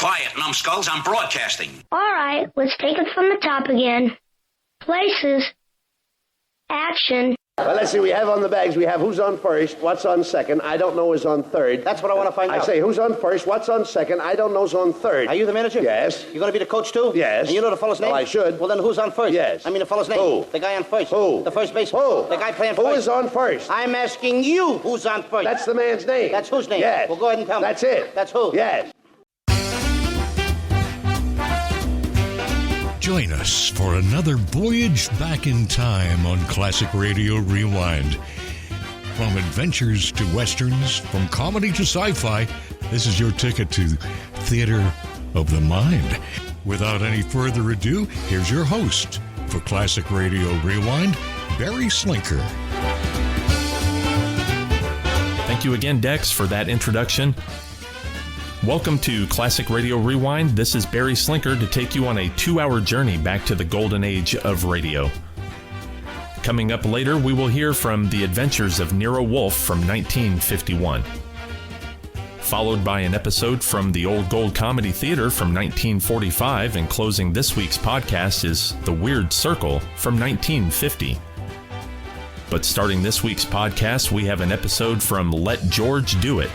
Quiet, numbskulls. I'm broadcasting. All right, let's take it from the top again. Places. Action. Well, let's see. We have on the bags, we have who's on first, what's on second, I don't know is on third. That's what I want to find out. I say who's on first, what's on second, I don't know is on third. Are you the manager? Yes. You going to be the coach, too? Yes. And you know the fellow's name? Well, I should. Well, then who's on first? Yes. I mean the fellow's name. Who? The guy on first. Who? The first baseman. Who? The guy playing first. Who is on first? I'm asking you who's on first. That's the man's name. That's whose name? Yes. Well, go ahead and tell me. That's it. That's who? Yes. Join us for another voyage back in time on Classic Radio Rewind. From adventures to westerns, from comedy to sci-fi, this is your ticket to Theater of the Mind. Without any further ado, here's your host for Classic Radio Rewind, Barry Slinker. Thank you again, Dex, for that introduction. Welcome to Classic Radio Rewind. This is Barry Slinker to take you on a 2-hour journey back to the golden age of radio. Coming up later, we will hear from The Adventures of Nero Wolfe from 1951. Followed by an episode from the Old Gold Comedy Theater from 1945, and closing this week's podcast is The Weird Circle from 1950. But starting this week's podcast, we have an episode from Let George Do It.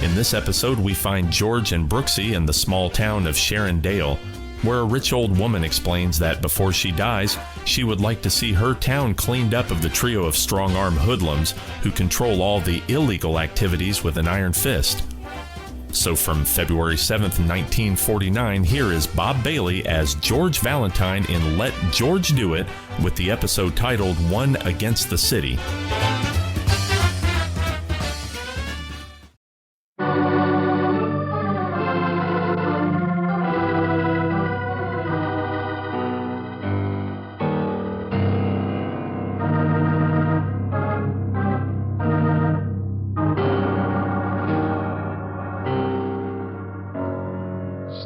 In this episode, we find George and Brooksy in the small town of Sharondale, where a rich old woman explains that before she dies, she would like to see her town cleaned up of the trio of strong-arm hoodlums who control all the illegal activities with an iron fist. So from February 7th, 1949, here is Bob Bailey as George Valentine in Let George Do It, with the episode titled One Against the City.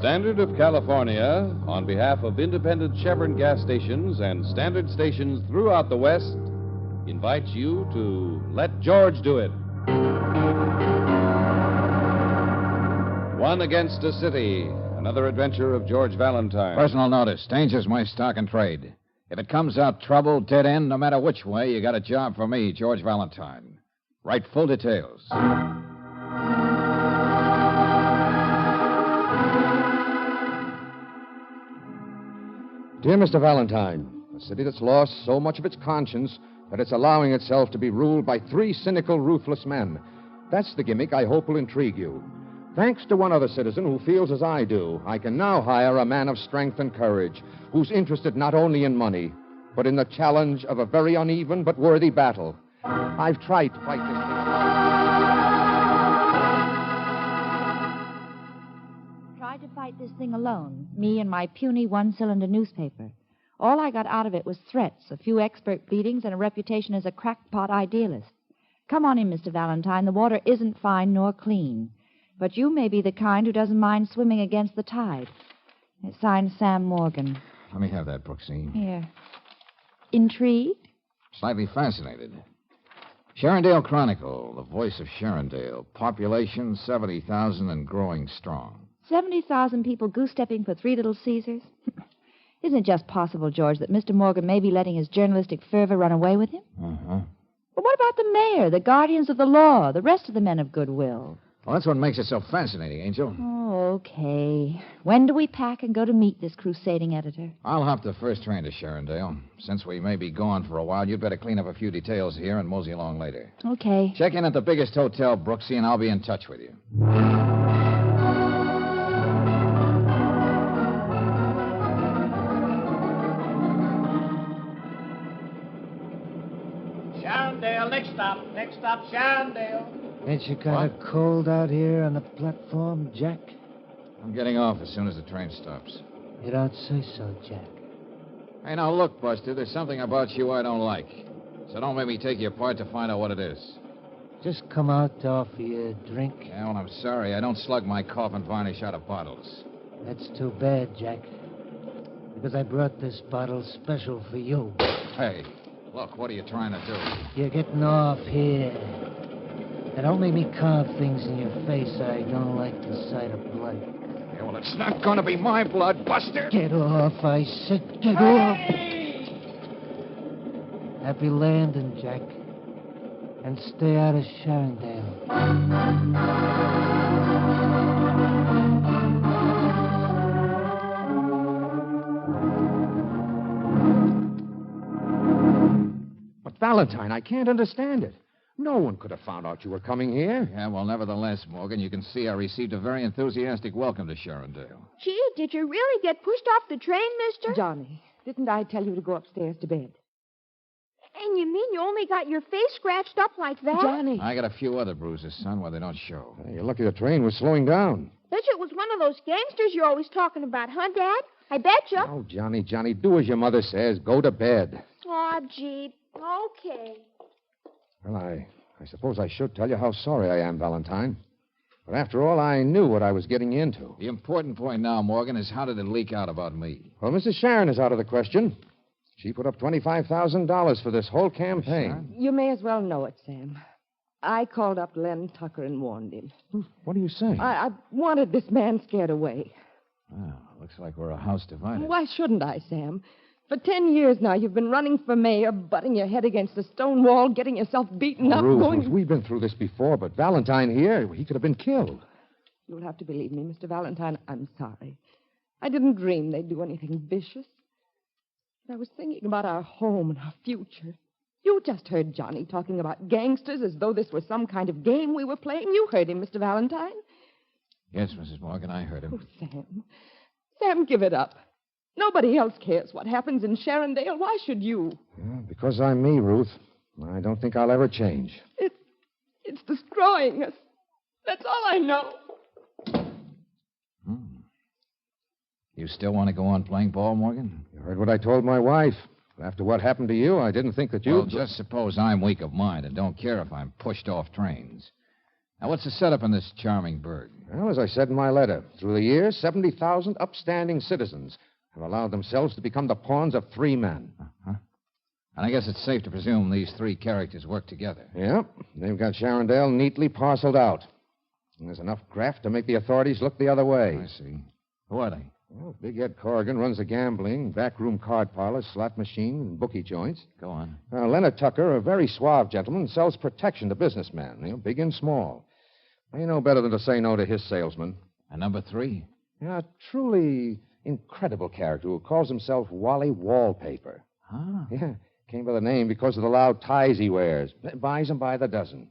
Standard of California, on behalf of independent Chevron gas stations and standard stations throughout the West, invites you to Let George Do It. One Against a City, another adventure of George Valentine. Personal notice. Danger's my stock and trade. If it comes out trouble, dead end, no matter which way, you got a job for me, George Valentine. Write full details. Dear Mr. Valentine, a city that's lost so much of its conscience that it's allowing itself to be ruled by 3 cynical, ruthless men. That's the gimmick I hope will intrigue you. Thanks to one other citizen who feels as I do, I can now hire a man of strength and courage who's interested not only in money, but in the challenge of a very uneven but worthy battle. I've tried to fight this thing. Tried to fight this thing alone, me and my puny one-cylinder newspaper. All I got out of it was threats, a few expert pleadings, and a reputation as a crackpot idealist. Come on in, Mr. Valentine. The water isn't fine nor clean. But you may be the kind who doesn't mind swimming against the tide. It's signed Sam Morgan. Let me have that, Brooksy. Here. Intrigued? Slightly fascinated. Sharondale Chronicle, the voice of Sharondale. Population 70,000 and growing strong. 70,000 people goose-stepping for 3 Little Caesars? Isn't it just possible, George, that Mr. Morgan may be letting his journalistic fervor run away with him? Uh-huh. But what about the mayor, the guardians of the law, the rest of the men of goodwill? Well, that's what makes it so fascinating, Angel. Oh, okay. When do we pack and go to meet this crusading editor? I'll hop the first train to Sharondale. Since we may be gone for a while, you'd better clean up a few details here and mosey along later. Okay. Check in at the biggest hotel, Brooksy, and I'll be in touch with you. Sharondale, next stop, Sharondale. Ain't you kind of cold out here on the platform, Jack? I'm getting off as soon as the train stops. You don't say so, Jack. Hey, now look, Buster, there's something about you I don't like. So don't make me take you apart to find out what it is. Just come out to offer you a drink. Yeah, well, I'm sorry. I don't slug my cough and varnish out of bottles. That's too bad, Jack. Because I brought this bottle special for you. Hey, look, what are you trying to do? You're getting off here. And don't make me carve things in your face. I don't like the sight of blood. Yeah, well, It's not going to be my blood, Buster. Get off, I said. Get off. Happy landing, Jack. And stay out of Sharondale. But, Valentine, I can't understand it. No one could have found out you were coming here. Yeah, well, nevertheless, Morgan, you can see I received a very enthusiastic welcome to Sharondale. Gee, did you really get pushed off the train, mister? Johnny, didn't I tell you to go upstairs to bed? And you mean you only got your face scratched up like that? Johnny. I got a few other bruises, son, where they don't show. You're lucky the train was slowing down. Bet you it was one of those gangsters you're always talking about, huh, Dad? I bet you. Oh, Johnny, do as your mother says. Go to bed. Aw, gee. Okay. Well, I suppose I should tell you how sorry I am, Valentine. But after all, I knew what I was getting into. The important point now, Morgan, is how did it leak out about me? Well, Mrs. Sharon is out of the question. She put up $25,000 for this whole campaign. You may as well know it, Sam. I called up Len Tucker and warned him. What are you saying? I wanted this man scared away. Well, looks like we're a house divided. Why shouldn't I, Sam? For 10 years now, you've been running for mayor, butting your head against a stone wall, getting yourself beaten up, Ruth, we've been through this before, but Valentine here, he could have been killed. You'll have to believe me, Mr. Valentine. I'm sorry. I didn't dream they'd do anything vicious. I was thinking about our home and our future. You just heard Johnny talking about gangsters as though this was some kind of game we were playing. You heard him, Mr. Valentine. Yes, Mrs. Morgan, I heard him. Oh, Sam. Sam, give it up. Nobody else cares what happens in Sharondale. Why should you? Yeah, because I'm me, Ruth. I don't think I'll ever change. It's destroying us. That's all I know. You still want to go on playing ball, Morgan? You heard what I told my wife. After what happened to you, I didn't think that you... Well, just suppose I'm weak of mind and don't care if I'm pushed off trains. Now, what's the setup in this charming burg? Well, as I said in my letter, through the years, 70,000 upstanding citizens have allowed themselves to become the pawns of 3 men. Uh-huh. And I guess it's safe to presume these 3 characters work together. Yep. They've got Sharondale neatly parceled out. And there's enough graft to make the authorities look the other way. I see. Who are they? Well, Big Ed Corrigan runs the gambling, backroom card parlors, slot machine, and bookie joints. Go on. Leonard Tucker, a very suave gentleman, sells protection to businessmen, big and small. They know better than to say no to his salesman. And number 3? Yeah, a truly incredible character who calls himself Wally Wallpaper. Huh? Yeah, came by the name because of the loud ties he wears. Buys them by the dozen.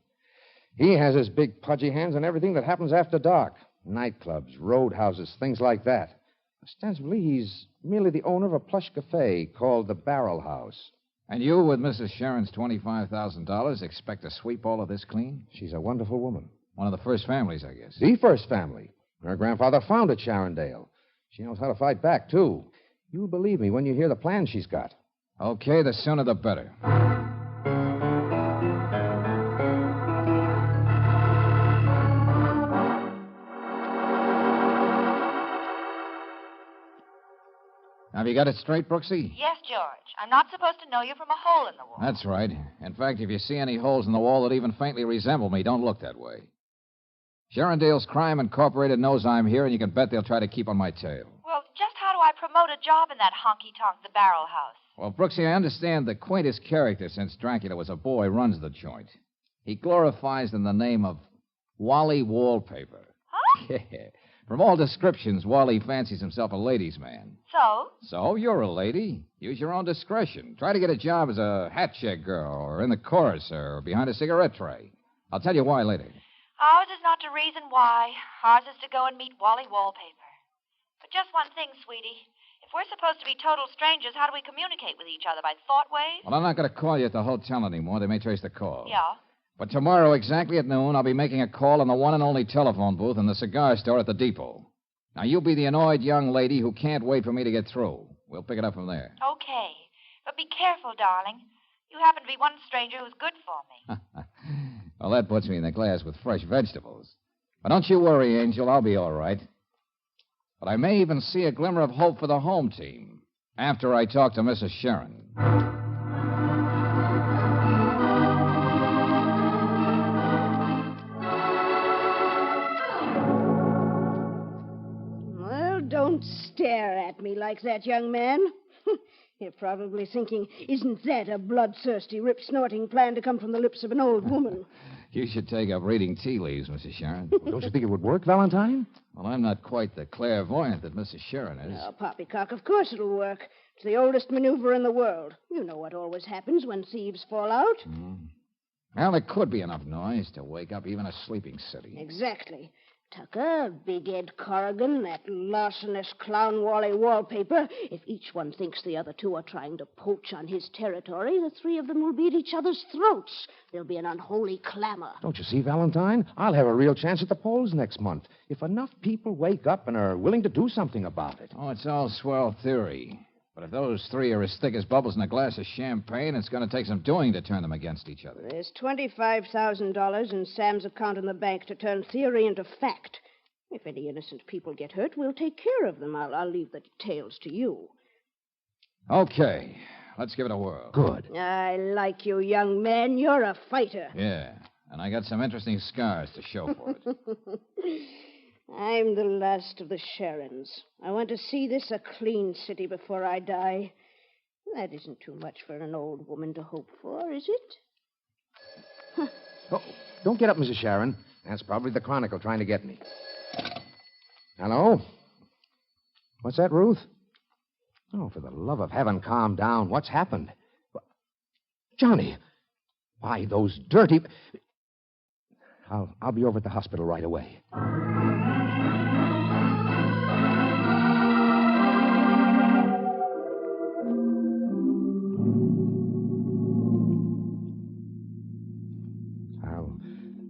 He has his big pudgy hands on everything that happens after dark. Nightclubs, roadhouses, things like that. Ostensibly, he's merely the owner of a plush cafe called the Barrel House. And you, with Mrs. Sharon's $25,000, expect to sweep all of this clean? She's a wonderful woman. One of the first families, I guess. The first family. Her grandfather founded Sharondale. She knows how to fight back, too. You'll believe me when you hear the plan she's got. Okay, the sooner the better. Have you got it straight, Brooksy? Yes, George. I'm not supposed to know you from a hole in the wall. That's right. In fact, if you see any holes in the wall that even faintly resemble me, don't look that way. Sharondale's Crime Incorporated knows I'm here, and you can bet they'll try to keep on my tail. Well, just how do I promote a job in that honky-tonk, the Barrel House? Well, Brooksy, I understand the quaintest character since Dracula was a boy runs the joint. He glorifies in the name of Wally Wallpaper. Huh? Yeah. From all descriptions, Wally fancies himself a ladies' man. So? So, you're a lady. Use your own discretion. Try to get a job as a hat check girl, or in the chorus, or behind a cigarette tray. I'll tell you why later. Ours is not to reason why. Ours is to go and meet Wally Wallpaper. But just one thing, sweetie. If we're supposed to be total strangers, how do we communicate with each other? By thought waves? Well, I'm not going to call you at the hotel anymore. They may trace the call. Yeah. But tomorrow, exactly at noon, I'll be making a call on the one and only telephone booth in the cigar store at the depot. Now, you'll be the annoyed young lady who can't wait for me to get through. We'll pick it up from there. Okay. But be careful, darling. You happen to be one stranger who's good for me. Well, that puts me in the glass with fresh vegetables. But don't you worry, Angel. I'll be all right. But I may even see a glimmer of hope for the home team after I talk to Mrs. Sharon. don't stare at me like that, young man. You're probably thinking, isn't that a bloodthirsty, rip-snorting plan to come from the lips of an old woman? You should take up reading tea leaves, Mrs. Sharon. Don't you think it would work, Valentine? Well, I'm not quite the clairvoyant that Mrs. Sharon is. Oh, poppycock, of course it'll work. It's the oldest maneuver in the world. You know what always happens when thieves fall out. Well, there could be enough noise to wake up even a sleeping city. Exactly. Tucker, Big Ed Corrigan, that larcenous clown Wally Wallpaper. If each one thinks the other two are trying to poach on his territory, the three of them will be at each other's throats. There'll be an unholy clamor. Don't you see, Valentine? I'll have a real chance at the polls next month if enough people wake up and are willing to do something about it. Oh, it's all swell theory. But if those three are as thick as bubbles in a glass of champagne, it's going to take some doing to turn them against each other. There's $25,000 in Sam's account in the bank to turn theory into fact. If any innocent people get hurt, we'll take care of them. I'll leave the details to you. Okay, let's give it a whirl. Good. I like you, young man. You're a fighter. Yeah, and I got some interesting scars to show for it. I'm the last of the Sharons. I want to see this a clean city before I die. That isn't too much for an old woman to hope for, is it? Oh, don't get up, Mrs. Sharon. That's probably the Chronicle trying to get me. Hello? What's that, Ruth? Oh, for the love of heaven, calm down. What's happened? Johnny! Why, those dirty... I'll be over at the hospital right away.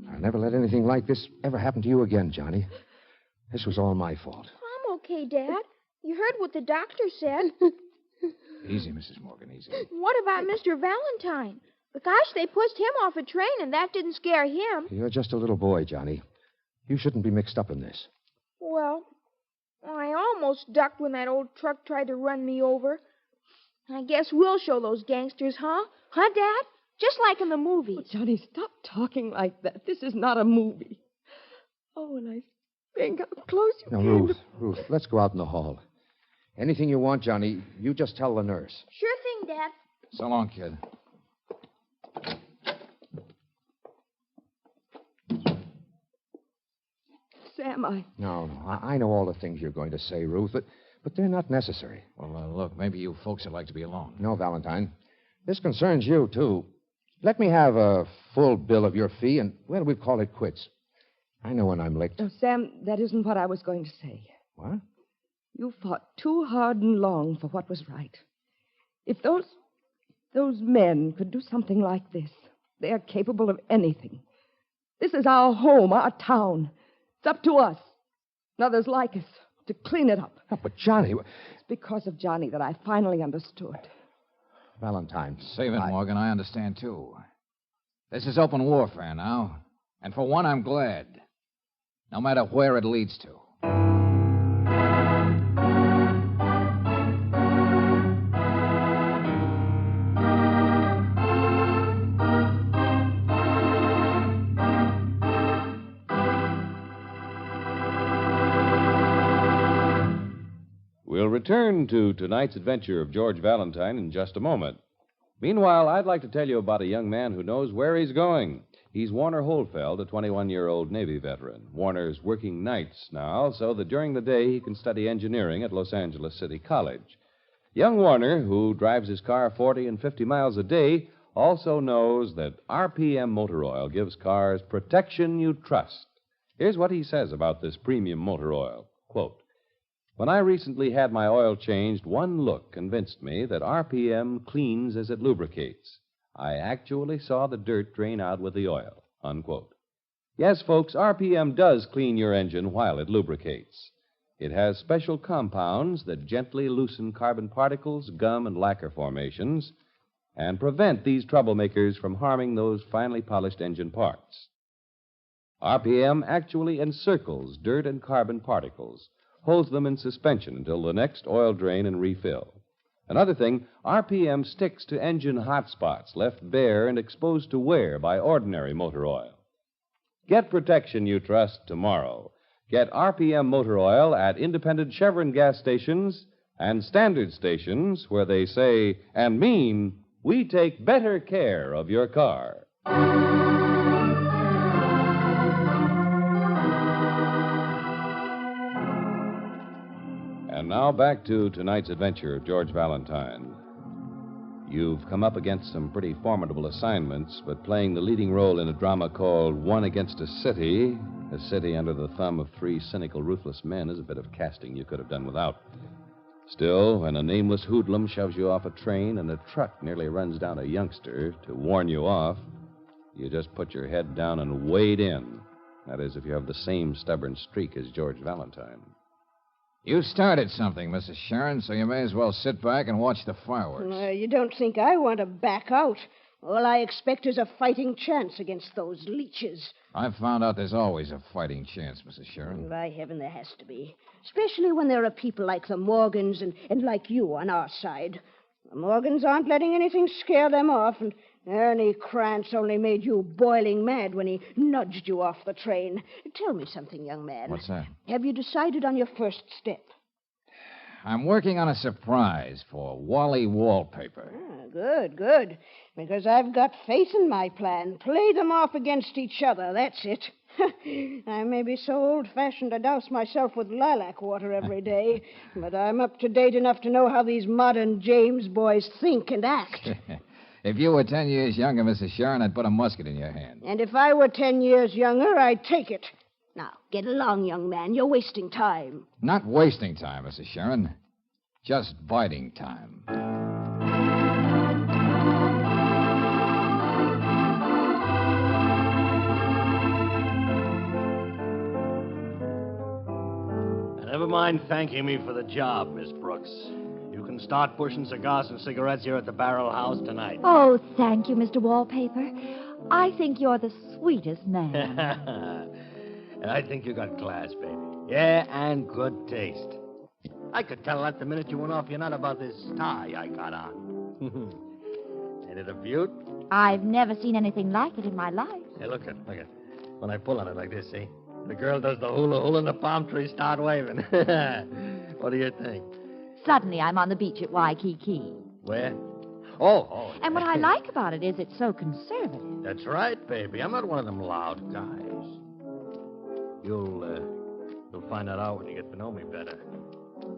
I'll never let anything like this ever happen to you again, Johnny. This was all my fault. I'm okay, Dad. You heard what the doctor said. Easy, Mrs. Morgan, easy. What about Mr. Valentine? But gosh, they pushed him off a train, and that didn't scare him. You're just a little boy, Johnny. You shouldn't be mixed up in this. Well, I almost ducked when that old truck tried to run me over. I guess we'll show those gangsters, huh? Huh, Dad? Just like in the movies. Oh, Johnny, stop talking like that. This is not a movie. Oh, and I think how close you Now, came Ruth, let's go out in the hall. Anything you want, Johnny, you just tell the nurse. Sure thing, Dad. So long, kid. Sam, No, I know all the things you're going to say, Ruth, but they're not necessary. Well, look, maybe you folks would like to be alone. No, Valentine. This concerns you, too. Let me have a full bill of your fee, and, well, we'll call it quits. I know when I'm licked. Oh, Sam, that isn't what I was going to say. What? You fought too hard and long for what was right. If those men could do something like this, they are capable of anything. This is our home, our town. It's up to us, and others like us, to clean it up. Oh, but Johnny... It's because of Johnny that I finally understood. Valentine. Save it, Morgan. I understand, too. This is open warfare now. And for one, I'm glad. No matter where it leads to. We'll return to tonight's adventure of George Valentine in just a moment. Meanwhile, I'd like to tell you about a young man who knows where he's going. He's Warner Holfeld, a 21-year-old Navy veteran. Warner's working nights now so that during the day he can study engineering at Los Angeles City College. Young Warner, who drives his car 40 and 50 miles a day, also knows that RPM motor oil gives cars protection you trust. Here's what he says about this premium motor oil. Quote, "When I recently had my oil changed, one look convinced me that RPM cleans as it lubricates. I actually saw the dirt drain out with the oil." Unquote. Yes, folks, RPM does clean your engine while it lubricates. It has special compounds that gently loosen carbon particles, gum, and lacquer formations and prevent these troublemakers from harming those finely polished engine parts. RPM actually encircles dirt and carbon particles, holds them in suspension until the next oil drain and refill. Another thing, RPM sticks to engine hot spots left bare and exposed to wear by ordinary motor oil. Get protection you trust tomorrow. Get RPM motor oil at independent Chevron gas stations and standard stations where they say and mean we take better care of your car. And now back to tonight's adventure of George Valentine. You've come up against some pretty formidable assignments, but playing the leading role in a drama called One Against a City under the thumb of three cynical, ruthless men, is a bit of casting you could have done without. Still, when a nameless hoodlum shoves you off a train and a truck nearly runs down a youngster to warn you off, you just put your head down and wade in. That is, if you have the same stubborn streak as George Valentine. You started something, Mrs. Sharon, so you may as well sit back and watch the fireworks. You don't think I want to back out. All I expect is a fighting chance against those leeches. I've found out there's always a fighting chance, Mrs. Sharon. By heaven, there has to be. Especially when there are people like the Morgans and like you on our side. The Morgans aren't letting anything scare them off, and Ernie Krantz only made you boiling mad when he nudged you off the train. Tell me something, young man. What's that? Have you decided on your first step? I'm working on a surprise for Wally Wallpaper. Good. Because I've got faith in my plan. Play them off against each other, that's it. I may be so old-fashioned to douse myself with lilac water every day, but I'm up to date enough to know how these modern James boys think and act. If you were 10 years younger, Mrs. Sharon, I'd put a musket in your hand. And if I were 10 years younger, I'd take it. Now, get along, young man. You're wasting time. Not wasting time, Mrs. Sharon. Just biding time. Never mind thanking me for the job, Miss Brooks. You can start pushing cigars and cigarettes here at the Barrel House tonight. Oh, thank you, Mr. Wallpaper. I think you're the sweetest man. And I think you got class, baby. Yeah, and good taste. I could tell that the minute you went off your nut about this tie I got on. Ain't it a beaut? I've never seen anything like it in my life. Hey, look at. When I pull on it like this, see? The girl does the hula and the palm trees start waving. What do you think? Suddenly I'm on the beach at Waikiki. Where? Oh. And what I like about it is it's so conservative. That's right, baby. I'm not one of them loud guys. You'll find that out when you get to know me better.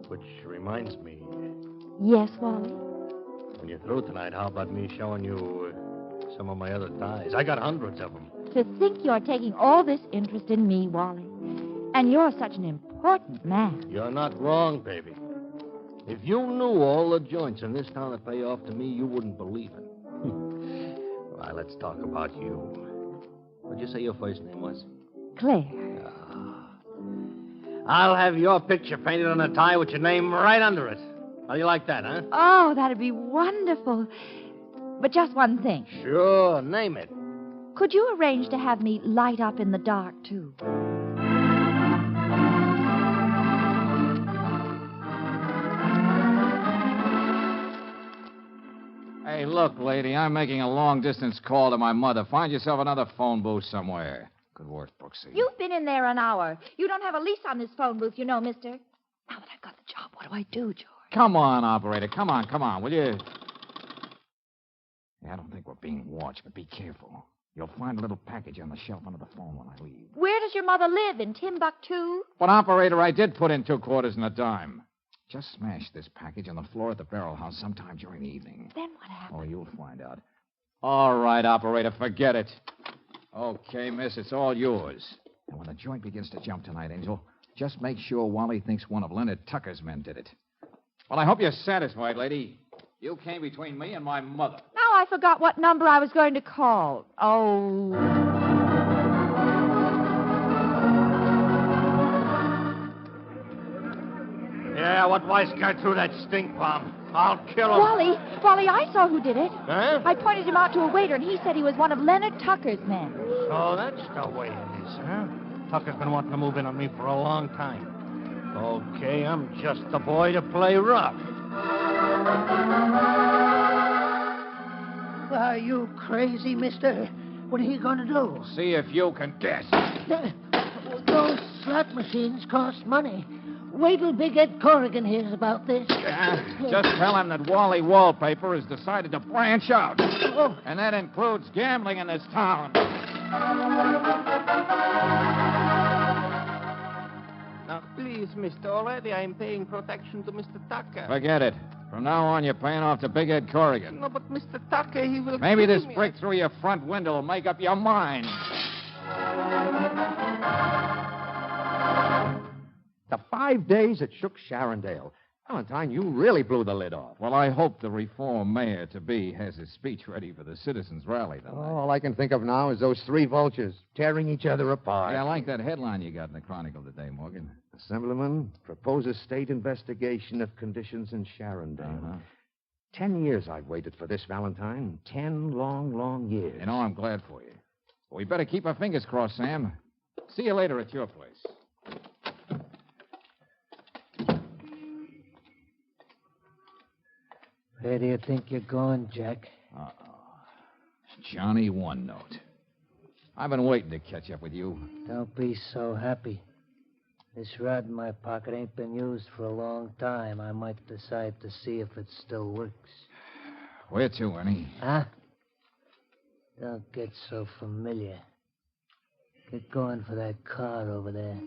Which reminds me. Yes, Wally? When you're through tonight, how about me showing you some of my other ties? I got hundreds of them. To think you're taking all this interest in me, Wally. And you're such an important man. You're not wrong, baby. If you knew all the joints in this town that pay off to me, you wouldn't believe it. Well, let's talk about you. What'd you say your first name was? Claire. I'll have your picture painted on a tie with your name right under it. How do you like that, huh? Oh, that'd be wonderful. But just one thing. Sure, name it. Could you arrange to have me light up in the dark, too? Hey, look, lady, I'm making a long-distance call to my mother. Find yourself another phone booth somewhere. Good work, Brooksy. You've been in there an hour. You don't have a lease on this phone booth, you know, mister. Now that I've got the job, what do I do, George? Come on, operator. Come on, will you? Yeah, I don't think we're being watched, but be careful. You'll find a little package on the shelf under the phone when I leave. Where does your mother live? In Timbuktu? But, operator, I did put in 2 quarters and a dime. Just smash this package on the floor at the Barrel House sometime during the evening. Then what happens? Oh, you'll find out. All right, operator, forget it. Okay, miss, it's all yours. And when the joint begins to jump tonight, Angel, just make sure Wally thinks one of Leonard Tucker's men did it. Well, I hope you're satisfied, lady. You came between me and my mother. Now I forgot what number I was going to call. Oh. Yeah, what wisecard threw that stink bomb? I'll kill him. Wally, I saw who did it. Huh? I pointed him out to a waiter, and he said he was one of Leonard Tucker's men. So that's the way it is, huh? Tucker's been wanting to move in on me for a long time. Okay, I'm just the boy to play rough. Are you crazy, mister? What are you going to do? See if you can guess. Those slot machines cost money. Wait till Big Ed Corrigan hears about this. Just tell him that Wally Wallpaper has decided to branch out. Oh. And that includes gambling in this town. Now, please, Mr. Already, I'm paying protection to Mr. Tucker. Forget it. From now on, you're paying off to Big Ed Corrigan. No, but Mr. Tucker, he will... Maybe kill this me. brick through your front window will make up your mind. The 5 days it shook Sharondale. Valentine, you really blew the lid off. Well, I hope the reform mayor-to-be has his speech ready for the citizens' rally tonight. All I can think of now is those three vultures tearing each other apart. Yeah, I like that headline you got in the Chronicle today, Morgan. Assemblyman proposes state investigation of conditions in Sharondale. 10 years I've waited for this, Valentine. 10 long, long years. You know, I'm glad for you. But we better keep our fingers crossed, Sam. See you later at your place. Where do you think you're going, Jack? Johnny One Note. I've been waiting to catch up with you. Don't be so happy. This rod in my pocket ain't been used for a long time. I might decide to see if it still works. Where to, Ernie? Huh? Don't get so familiar. Get going for that car over there.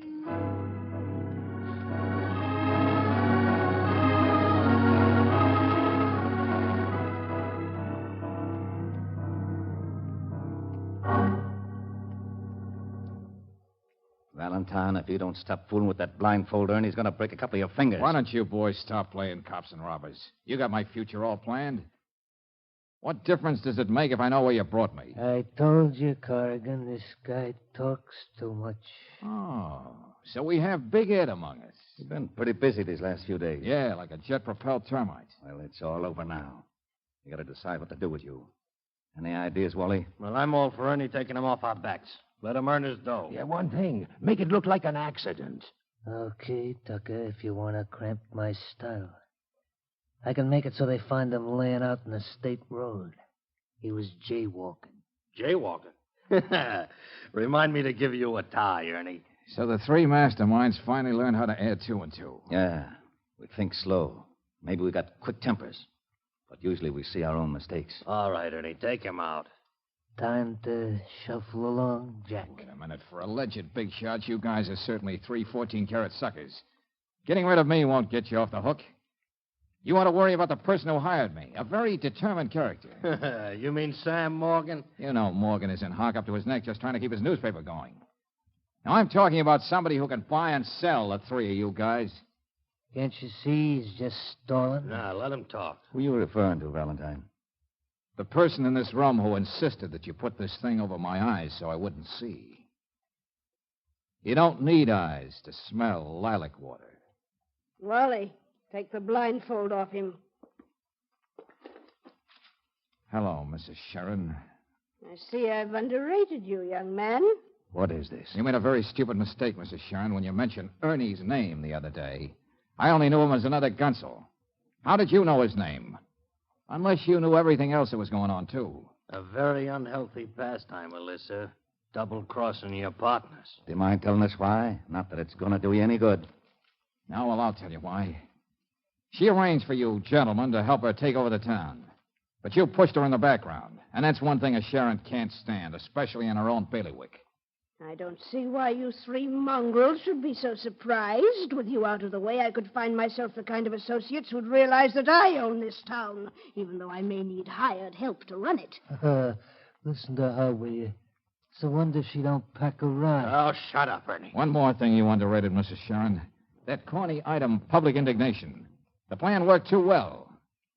Valentine, if you don't stop fooling with that blindfold, Ernie's going to break a couple of your fingers. Why don't you boys stop playing cops and robbers? You got my future all planned. What difference does it make if I know where you brought me? I told you, Corrigan, this guy talks too much. Oh, so we have Big Ed among us. You've been pretty busy these last few days. Yeah, like a jet-propelled termite. Well, it's all over now. You got to decide what to do with you. Any ideas, Wally? Well, I'm all for Ernie taking him off our backs. Let him earn his dough. Yeah, one thing. Make it look like an accident. Okay, Tucker, if you want to cramp my style. I can make it so they find him laying out in a state road. He was jaywalking. Jaywalking? Remind me to give you a tie, Ernie. So the three masterminds finally learned how to add two and two. Yeah, we think slow. Maybe we got quick tempers. But usually we see our own mistakes. All right, Ernie, take him out. Time to shuffle along, Jack. Wait a minute. For alleged big shots, you guys are certainly 3 14-carat suckers. Getting rid of me won't get you off the hook. You ought to worry about the person who hired me, a very determined character. You mean Sam Morgan? You know Morgan is in hock up to his neck just trying to keep his newspaper going. Now, I'm talking about somebody who can buy and sell the three of you guys. Can't you see he's just stalling? Nah, let him talk. Who are you referring to, Valentine? The person in this room who insisted that you put this thing over my eyes so I wouldn't see. You don't need eyes to smell lilac water. Wally, take the blindfold off him. Hello, Mrs. Sharon. I see I've underrated you, young man. What is this? You made a very stupid mistake, Mrs. Sharon, when you mentioned Ernie's name the other day. I only knew him as another gunsel. How did you know his name? Unless you knew everything else that was going on, too. A very unhealthy pastime, Alyssa. Double-crossing your partners. Do you mind telling us why? Not that it's going to do you any good. No, well, I'll tell you why. She arranged for you gentlemen to help her take over the town. But you pushed her in the background. And that's one thing a Sharon can't stand, especially in her own bailiwick. I don't see why you three mongrels should be so surprised. With you out of the way, I could find myself the kind of associates who'd realize that I own this town, even though I may need hired help to run it. Listen to her, will you? It's a wonder she don't pack a ride. Oh, shut up, Ernie. One more thing you underrated, Mrs. Sharon. That corny item, public indignation. The plan worked too well.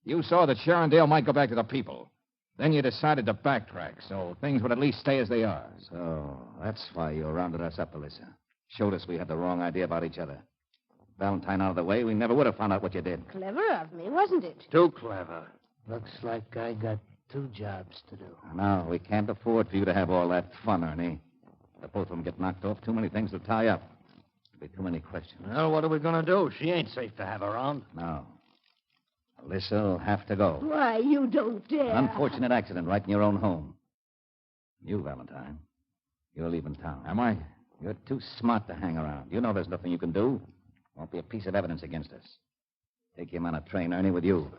You saw that Sharondale might go back to the people. Then you decided to backtrack, so things would at least stay as they are. So that's why you rounded us up, Alyssa. Showed us we had the wrong idea about each other. Valentine out of the way, we never would have found out what you did. Clever of me, wasn't it? Too clever. Looks like I got 2 jobs to do. No, we can't afford for you to have all that fun, Ernie. If both of them get knocked off, too many things to tie up. There'll be too many questions. Well, what are we going to do? She ain't safe to have around. No. Alyssa will have to go. Why, you don't dare. An unfortunate accident right in your own home. You, Valentine, you're leaving town. Am I? You're too smart to hang around. You know there's nothing you can do. Won't be a piece of evidence against us. Take him on a train, Ernie, with you.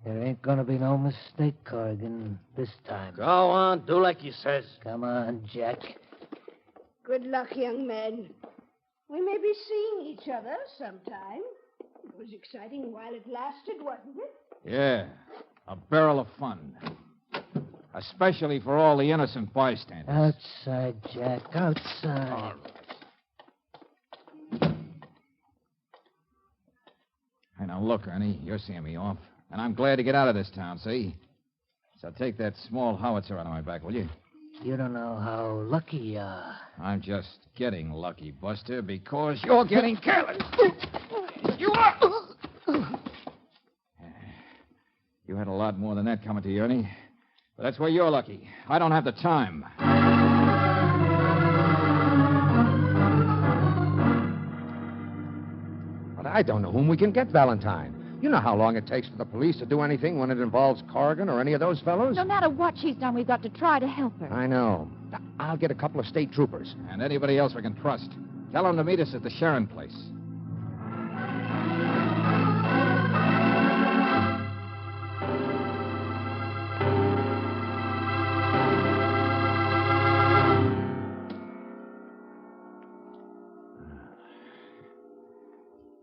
There ain't gonna be no mistake, Corrigan, this time. Go on, do like he says. Come on, Jack. Good luck, young man. We may be seeing each other sometime. It was exciting while it lasted, wasn't it? Yeah, a barrel of fun. Especially for all the innocent bystanders. Outside, Jack, outside. All right. Hey, now look, Ernie, you're seeing me off. And I'm glad to get out of this town, see? So take that small howitzer out of my back, will you? You don't know how lucky you are. I'm just getting lucky, Buster, because you're getting careless. You are! You had a lot more than that coming to you, Ernie. But that's where you're lucky. I don't have the time. But I don't know whom we can get, Valentine. You know how long it takes for the police to do anything when it involves Corrigan or any of those fellows? No matter what she's done, we've got to try to help her. I know. I'll get a couple of state troopers. And anybody else we can trust. Tell them to meet us at the Sharon place.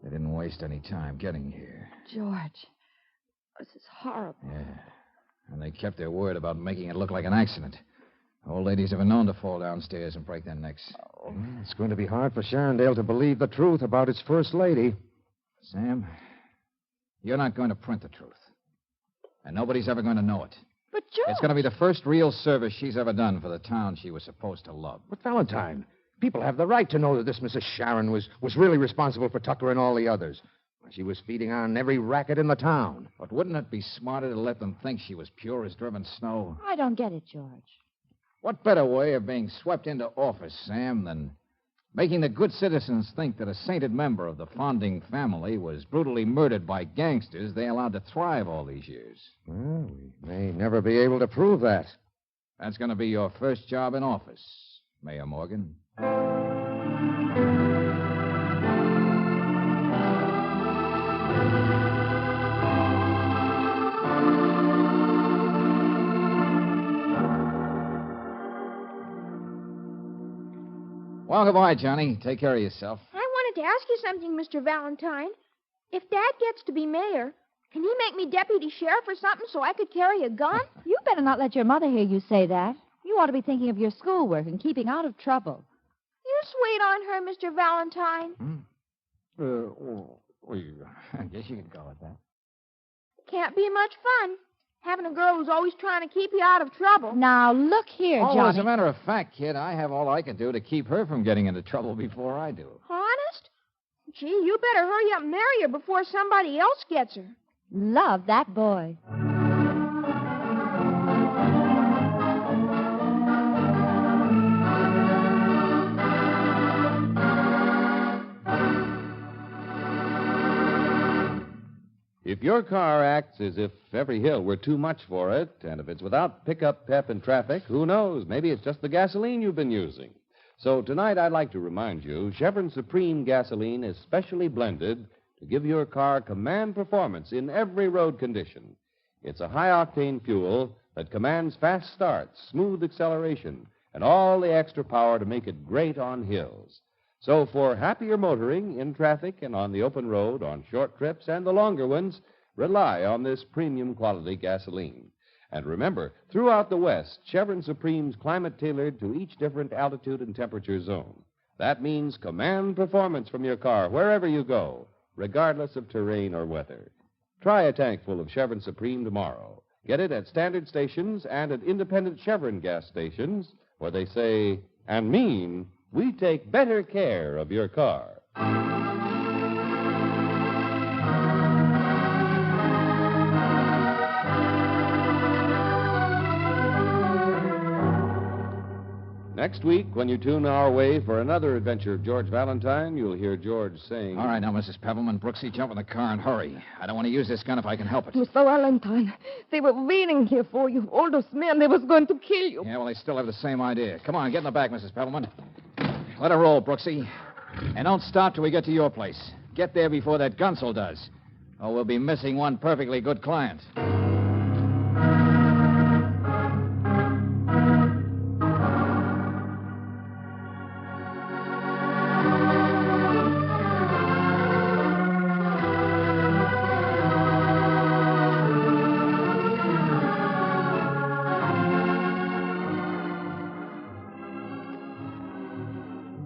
They didn't waste any time getting here. George, this is horrible. Yeah. And they kept their word about making it look like an accident. Old ladies have been known to fall downstairs and break their necks. Oh, it's going to be hard for Sharondale to believe the truth about its first lady. Sam, you're not going to print the truth. And nobody's ever going to know it. But, George... It's going to be the first real service she's ever done for the town she was supposed to love. But, Valentine, people have the right to know that this Mrs. Sharon was really responsible for Tucker and all the others. She was feeding on every racket in the town. But wouldn't it be smarter to let them think she was pure as driven snow? I don't get it, George. What better way of being swept into office, Sam, than making the good citizens think that a sainted member of the Fonding family was brutally murdered by gangsters they allowed to thrive all these years? Well, we may never be able to prove that. That's going to be your first job in office, Mayor Morgan. Well, goodbye, Johnny. Take care of yourself. I wanted to ask you something, Mr. Valentine. If Dad gets to be mayor, can he make me deputy sheriff or something so I could carry a gun? You better not let your mother hear you say that. You ought to be thinking of your schoolwork and keeping out of trouble. You're sweet on her, Mr. Valentine. I guess you could go with that. Can't be much fun, having a girl who's always trying to keep you out of trouble. Now, look here, Oh, Johnny. as a matter of fact, kid, I have all I can do to keep her from getting into trouble before I do. Honest? Gee, you better hurry up and marry her before somebody else gets her. Love that boy. If your car acts as if every hill were too much for it, and if it's without pickup pep in traffic, who knows? Maybe it's just the gasoline you've been using. So tonight I'd like to remind you, Chevron Supreme gasoline is specially blended to give your car command performance in every road condition. It's a high-octane fuel that commands fast starts, smooth acceleration, and all the extra power to make it great on hills. So for happier motoring in traffic and on the open road, on short trips and the longer ones, rely on this premium quality gasoline. And remember, throughout the West, Chevron Supreme's climate-tailored to each different altitude and temperature zone. That means command performance from your car wherever you go, regardless of terrain or weather. Try a tank full of Chevron Supreme tomorrow. Get it at standard stations and at independent Chevron gas stations, where they say and mean, we take better care of your car. Next week, when you tune our way for another adventure of George Valentine, you'll hear George saying... All right, now, Mrs. Pebbleman, Brooksy, jump in the car and hurry. I don't want to use this gun if I can help it. Mr. Valentine, they were waiting here for you. All those men, they was going to kill you. Yeah, well, they still have the same idea. Come on, get in the back, Mrs. Pebbleman. Let her roll, Brooksy. And don't stop till we get to your place. Get there before that Gunsel does, or we'll be missing one perfectly good client.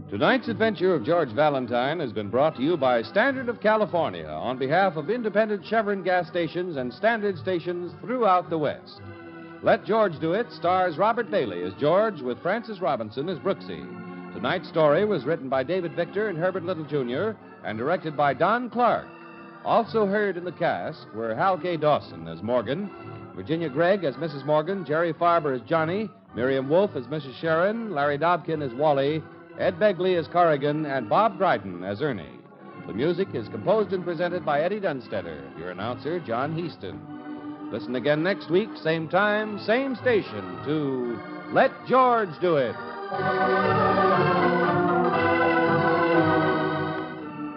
Tonight's adventure of George Valentine has been brought to you by Standard of California on behalf of independent Chevron gas stations and Standard stations throughout the West. Let George Do It stars Robert Bailey as George with Francis Robinson as Brooksy. Tonight's story was written by David Victor and Herbert Little, Jr. and directed by Don Clark. Also heard in the cast were Hal K. Dawson as Morgan, Virginia Gregg as Mrs. Morgan, Jerry Farber as Johnny, Miriam Wolfe as Mrs. Sharon, Larry Dobkin as Wally, Ed Begley as Corrigan, and Bob Dryden as Ernie. The music is composed and presented by Eddie Dunstetter, your announcer, John Heaston. Listen again next week, same time, same station, to Let George Do It.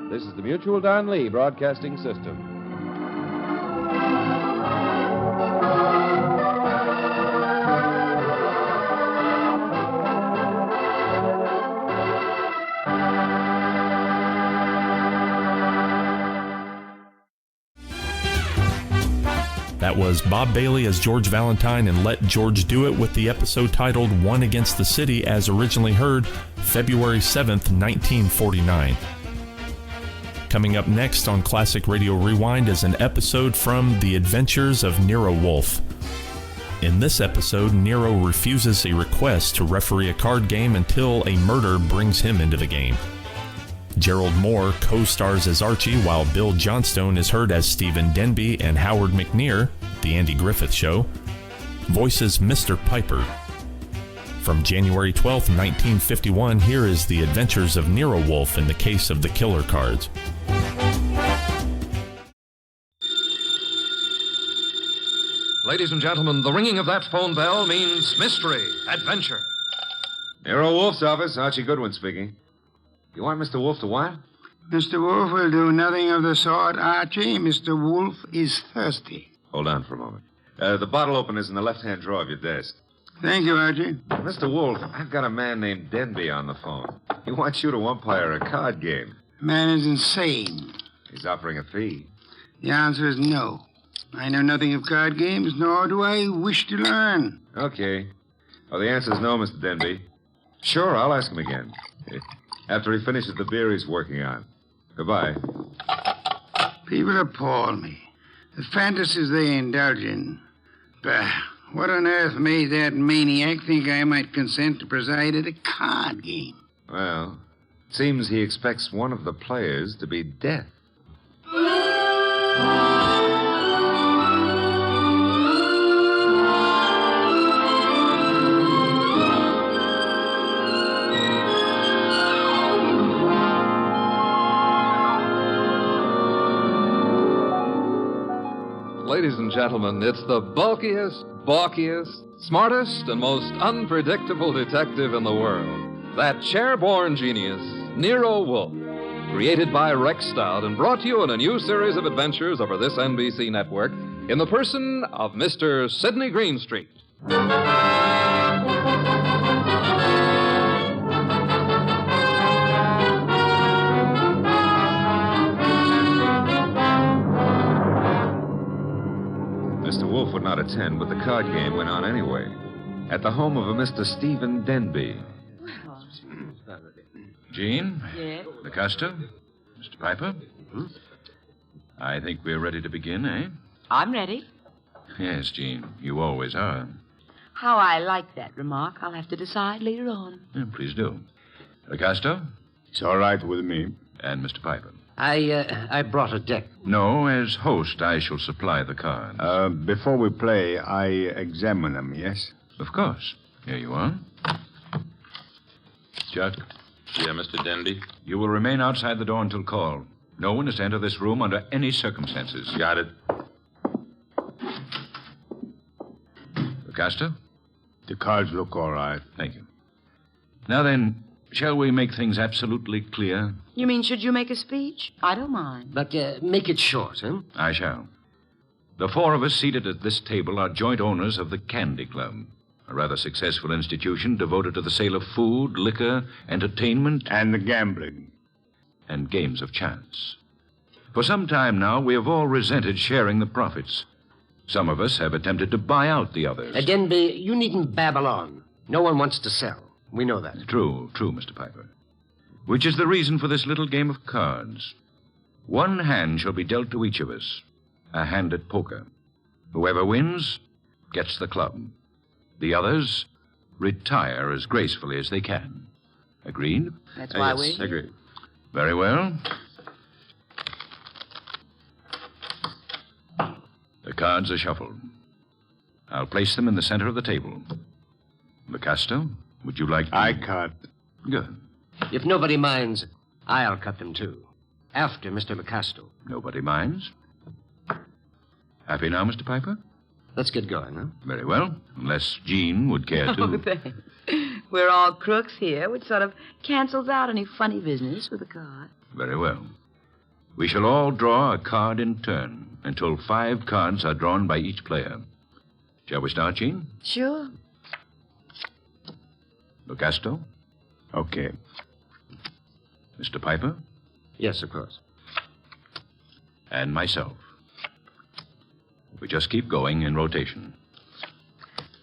This is the Mutual Don Lee Broadcasting System. That was Bob Bailey as George Valentine and Let George Do It with the episode titled One Against the City as originally heard February 7th, 1949. Coming up next on Classic Radio Rewind is an episode from The Adventures of Nero Wolfe. In this episode, Nero refuses a request to referee a card game until a murder brings him into the game. Gerald Moore co-stars as Archie, while Bill Johnstone is heard as Stephen Denby, and Howard McNear, The Andy Griffith Show, voices Mr. Piper. From January 12, 1951, here is The Adventures of Nero Wolfe in the case of the killer cards. Ladies and gentlemen, the ringing of that phone bell means mystery, adventure. Nero Wolfe's office, Archie Goodwin speaking. You want Mr. Wolfe to what? Mr. Wolfe will do nothing of the sort, Archie. Mr. Wolfe is thirsty. Hold on for a moment. The bottle opener's in the left-hand drawer of your desk. Thank you, Archie. Mr. Wolfe, I've got a man named Denby on the phone. He wants you to umpire a card game. Man is insane. He's offering a fee. The answer is no. I know nothing of card games, nor do I wish to learn. Okay. Well, the answer's no, Mr. Denby. Sure, I'll ask him again. After he finishes the beer he's working on. Goodbye. People appall me. The fantasies they indulge in. Bah, what on earth made that maniac think I might consent to preside at a card game? Well, it seems he expects one of the players to be death. Ladies and gentlemen, it's the bulkiest, balkiest, smartest, and most unpredictable detective in the world. That chair-born genius, Nero Wolfe. Created by Rex Stout and brought to you in a new series of adventures over this NBC network in the person of Mr. Sidney Greenstreet. Mr. Wolfe would not attend, but the card game went on anyway. At the home of a Mr. Stephen Denby. Jean? Yes? Lacosta? Mr. Piper? I think we're ready to begin, eh? I'm ready. Yes, Jean. You always are. How I like that remark, I'll have to decide later on. Yeah, please do. Lacosta? It's all right with me. And Mr. Piper? I brought a deck. No, as host, I shall supply the cards. Before we play, I examine them, yes? Of course. Here you are. Chuck? Yeah, Mr. Denby? You will remain outside the door until called. No one is to enter this room under any circumstances. Got it. Lacosta? The cards look all right. Thank you. Now then, Shall we make things absolutely clear? You mean, should you make a speech? I don't mind. But make it short, huh? I shall. The four of us seated at this table are joint owners of the Candy Club, a rather successful institution devoted to the sale of food, liquor, entertainment... And the gambling. And games of chance. For some time now, we have all resented sharing the profits. Some of us have attempted to buy out the others. Denby, you needn't babble on. No one wants to sell. We know that. True, Mr. Piper. Which is the reason for this little game of cards. One hand shall be dealt to each of us. A hand at poker. Whoever wins gets the club. The others retire as gracefully as they can. Agreed? That's why yes, we... Agreed. Very well. The cards are shuffled. I'll place them in the center of the table. Lecasto, would you like to... I cut. Good. If nobody minds, I'll cut them, too. After Mr. Lecasto. Nobody minds. Happy now, Mr. Piper? Let's get going, huh? Very well, unless Jean would care to. Oh, thanks. We're all crooks here, which sort of cancels out any funny business with a card. Very well. We shall all draw a card in turn until 5 cards are drawn by each player. Shall we start, Jean? Sure. Lecasto? Okay. Mr. Piper? Yes, of course. And myself. We just keep going in rotation.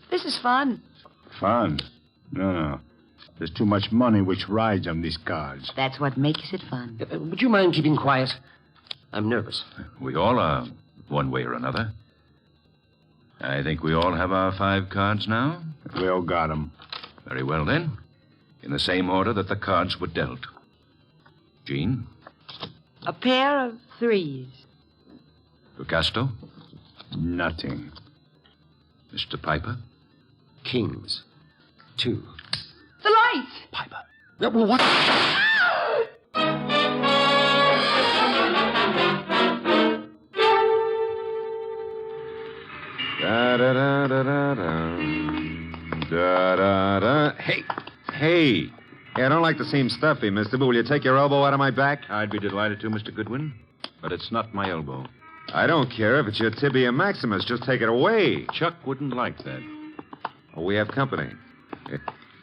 This is fun. Fun? No. There's too much money which rides on these cards. That's what makes it fun. Would you mind keeping quiet? I'm nervous. We all are, one way or another. I think we all have our 5 cards now. We all got them. Very well, then. In the same order that the cards were dealt. Jean? A pair of 3s. Lecasto? Nothing. Mr. Piper? Kings. 2. The lights! Piper. Well, what? Da-da-da-da-da-da. Da-da-da. Hey. Hey, I don't like to seem stuffy, mister, but will you take your elbow out of my back? I'd be delighted to, Mr. Goodwin, but it's not my elbow. I don't care if it's your tibia maximus. Just take it away. Chuck wouldn't like that. Oh, we have company.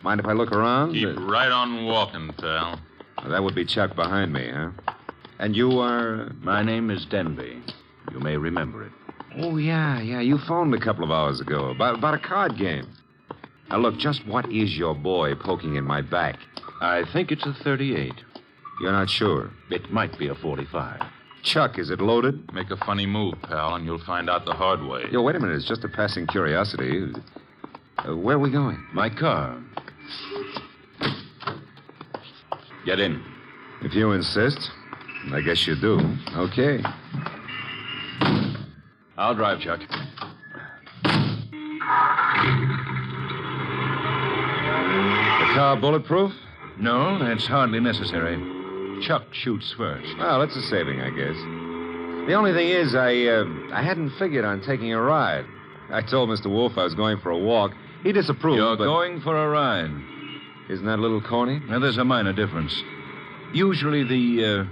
Mind if I look around? Keep right on walking, pal. That would be Chuck behind me, huh? And you are... My name is Denby. You may remember it. Oh, yeah. You phoned a couple of hours ago about a card game. Now, look, just what is your boy poking in my back? I think it's a 38. You're not sure? It might be a 45. Chuck, is it loaded? Make a funny move, pal, and you'll find out the hard way. Yo, wait a minute. It's just a passing curiosity. Where are we going? My car. Get in. If you insist. I guess you do. Okay. I'll drive, Chuck. The car bulletproof? No, that's hardly necessary. Chuck shoots first. Well, that's a saving, I guess. The only thing is, I hadn't figured on taking a ride. I told Mr. Wolfe I was going for a walk. He disapproved. You're going for a ride. Isn't that a little corny? Now, there's a minor difference. Usually the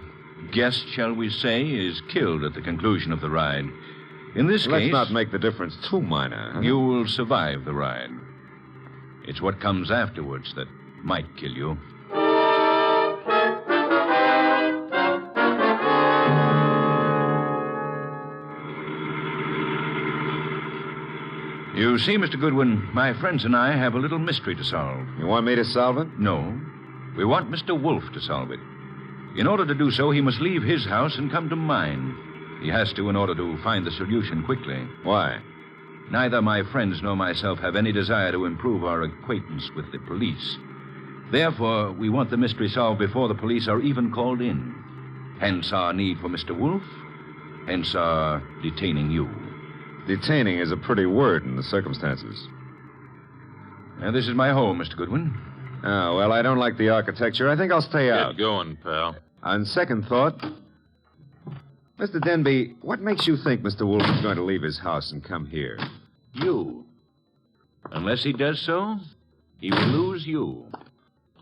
guest, shall we say, is killed at the conclusion of the ride. In this case... Let's not make the difference too minor. Huh? You will survive the ride. It's what comes afterwards that might kill you. You see, Mr. Goodwin, my friends and I have a little mystery to solve. You want me to solve it? No. We want Mr. Wolfe to solve it. In order to do so, he must leave his house and come to mine. He has to in order to find the solution quickly. Why? Neither my friends nor myself have any desire to improve our acquaintance with the police. Therefore, we want the mystery solved before the police are even called in. Hence our need for Mr. Wolfe. Hence our detaining you. Detaining is a pretty word in the circumstances. Now, this is my home, Mr. Goodwin. Oh, well, I don't like the architecture. I think I'll stay out. Get going, pal. On second thought, Mr. Denby, what makes you think Mr. Wolfe is going to leave his house and come here? You. Unless he does so, he will lose you.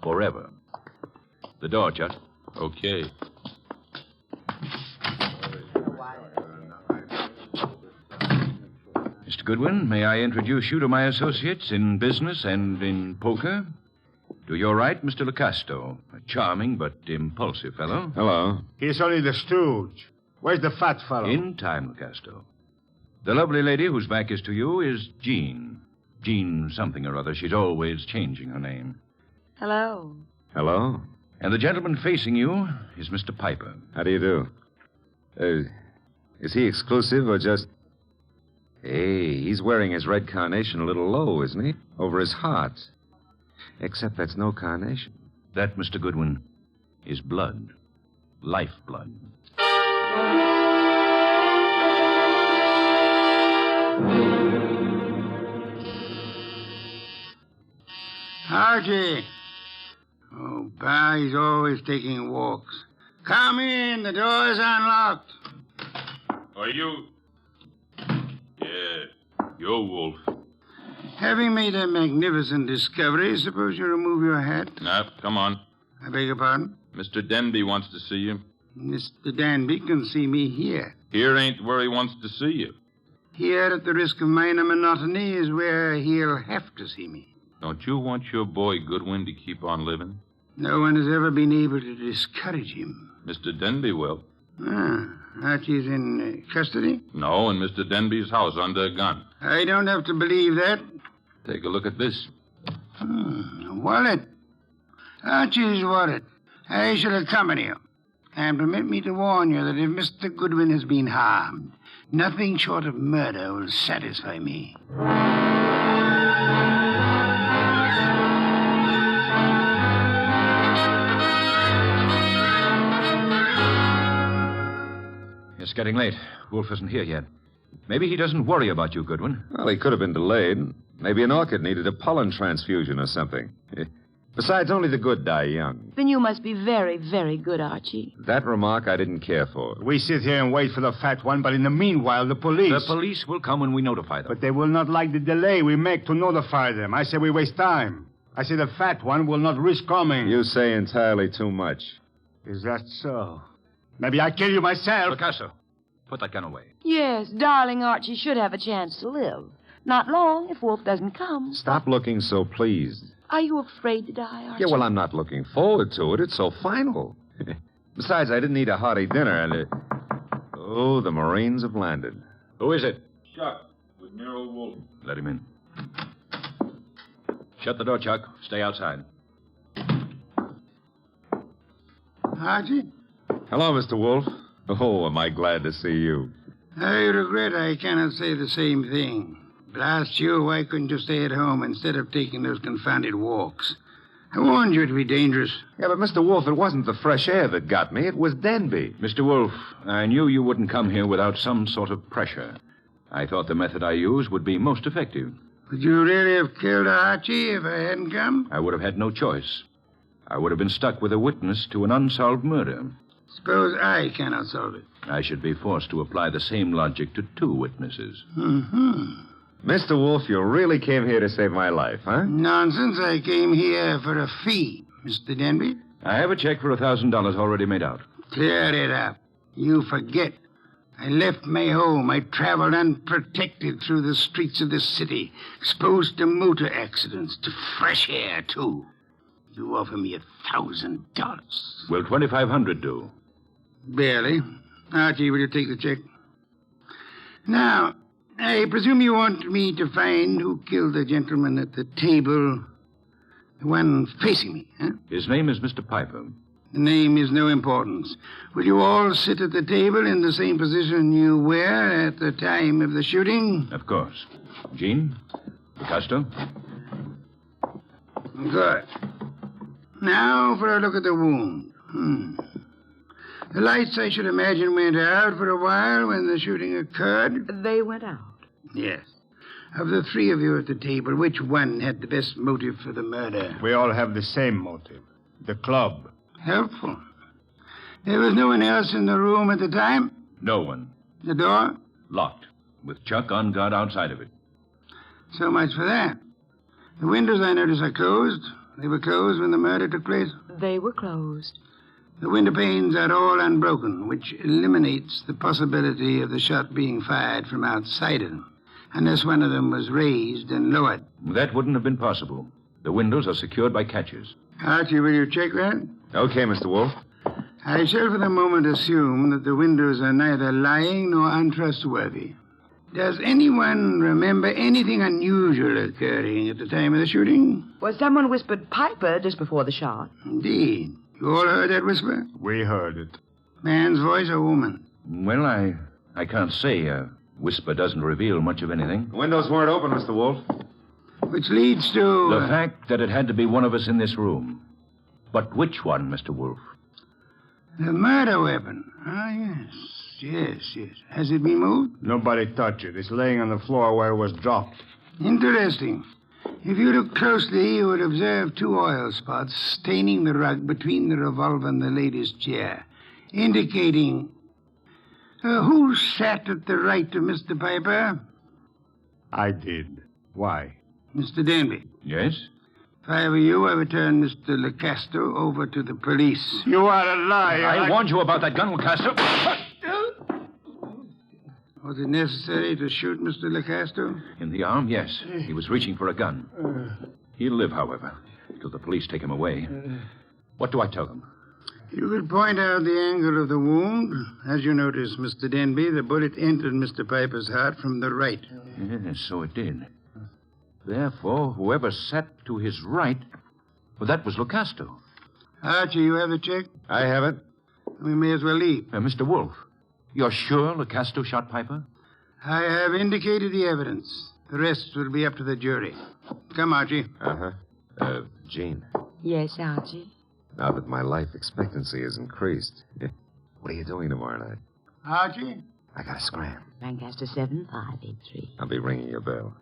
Forever. The door, Chuck. Okay. Mr. Goodwin, may I introduce you to my associates in business and in poker? To your right, Mr. Locasto, a charming but impulsive fellow. Hello. He's only the stooge. Where's the fat fellow? In time, Locasto. The lovely lady whose back is to you is Jean. Jean something or other. She's always changing her name. Hello. Hello. And the gentleman facing you is Mr. Piper. How do you do? Is he exclusive or just... Hey, he's wearing his red carnation a little low, isn't he? Over his heart. Except that's no carnation. That, Mr. Goodwin, is blood. Lifeblood. Archie. Oh, Pa, he's always taking walks. Come in. The door's unlocked. Are you... Yeah, you're Wolf. Having made a magnificent discovery, suppose you remove your hat? No, come on. I beg your pardon? Mr. Denby wants to see you. Mr. Danby can see me here. Here ain't where he wants to see you. Here, at the risk of minor monotony, is where he'll have to see me. Don't you want your boy Goodwin to keep on living? No one has ever been able to discourage him. Mr. Denby will. Archie's in custody? No, in Mr. Denby's house under a gun. I don't have to believe that. Take a look at this. Wallet. Archie's wallet. I shall accompany you. And permit me to warn you that if Mr. Goodwin has been harmed, nothing short of murder will satisfy me. It's getting late. Wolf isn't here yet. Maybe he doesn't worry about you, Goodwin. Well, he could have been delayed. Maybe an orchid needed a pollen transfusion or something. Besides, only the good die young. Then you must be very, very good, Archie. That remark I didn't care for. We sit here and wait for the fat one, but in the meanwhile, the police... The police will come when we notify them. But they will not like the delay we make to notify them. I say we waste time. I say the fat one will not risk coming. You say entirely too much. Is that so? Maybe I kill you myself. Picasso, put that gun away. Yes, darling Archie should have a chance to live. Not long if Wolf doesn't come. Stop looking so pleased. Are you afraid to die, Archie? Yeah, well, I'm not looking forward to it. It's so final. Besides, I didn't eat a hearty dinner, and Oh, the Marines have landed. Who is it? Chuck, with Nero Wolfe. Let him in. Shut the door, Chuck. Stay outside. Archie? Hello, Mr. Wolfe. Oh, am I glad to see you. I regret I cannot say the same thing. Blast you, why couldn't you stay at home instead of taking those confounded walks? I warned you it'd be dangerous. Yeah, but Mr. Wolfe, it wasn't the fresh air that got me. It was Denby. Mr. Wolfe, I knew you wouldn't come here without some sort of pressure. I thought the method I used would be most effective. Would you really have killed Archie if I hadn't come? I would have had no choice. I would have been stuck with a witness to an unsolved murder. Suppose I cannot solve it. I should be forced to apply the same logic to two witnesses. Mr. Wolfe, you really came here to save my life, huh? Nonsense. I came here for a fee, Mr. Denby. I have a check for $1,000 already made out. Clear it up. You forget. I left my home. I traveled unprotected through the streets of this city, exposed to motor accidents, to fresh air, too. You offer me $1,000. Will $2,500 do? Barely. Archie, will you take the check? Now, I presume you want me to find who killed the gentleman at the table, the one facing me, huh? His name is Mr. Piper. The name is no importance. Will you all sit at the table in the same position you were at the time of the shooting? Of course. Jean? Picasso? Good. Now for a look at the wound. The lights, I should imagine, went out for a while when the shooting occurred. They went out? Yes. Of the three of you at the table, which one had the best motive for the murder? We all have the same motive. The club. Helpful. There was no one else in the room at the time? No one. The door? Locked, with Chuck on guard outside of it. So much for that. The windows, I notice, are closed. They were closed when the murder took place? They were closed. The window panes are all unbroken, which eliminates the possibility of the shot being fired from outside of them, unless one of them was raised and lowered. That wouldn't have been possible. The windows are secured by catches. Archie, will you check that? Okay, Mr. Wolfe. I shall for the moment assume that the windows are neither lying nor untrustworthy. Does anyone remember anything unusual occurring at the time of the shooting? Well, someone whispered Piper just before the shot. Indeed. You all heard that whisper? We heard it. Man's voice or woman? Well, I can't say. A whisper doesn't reveal much of anything. The windows weren't open, Mr. Wolfe. Which leads to... The fact that it had to be one of us in this room. But which one, Mr. Wolfe? The murder weapon. Ah, yes. Has it been moved? Nobody touched it. It's laying on the floor where it was dropped. Interesting. If you look closely, you would observe 2 oil spots staining the rug between the revolver and the lady's chair, indicating... who sat at the right of Mr. Piper? I did. Why? Mr. Denby. Yes? If I were you, I would turn Mr. Lecasto over to the police. You are a liar. I warned you about that gun, Lecasto. Was it necessary to shoot Mr. Lecasto? In the arm, yes. He was reaching for a gun. He'll live, however, till the police take him away. What do I tell them? You could point out the angle of the wound. As you notice, Mr. Denby, the bullet entered Mr. Piper's heart from the right. Yes, so it did. Therefore, whoever sat to his right, well, that was Lecasto. Archie, you have the check? I have it. We may as well leave. Mr. Wolfe, you're sure Lecasto shot Piper? I have indicated the evidence. The rest will be up to the jury. Come, Archie. Uh-huh. Jean, Yes, Archie. now that my life expectancy has increased, what are you doing tomorrow night? Archie? I got a scram. Lancaster 7583. I'll be ringing your bell.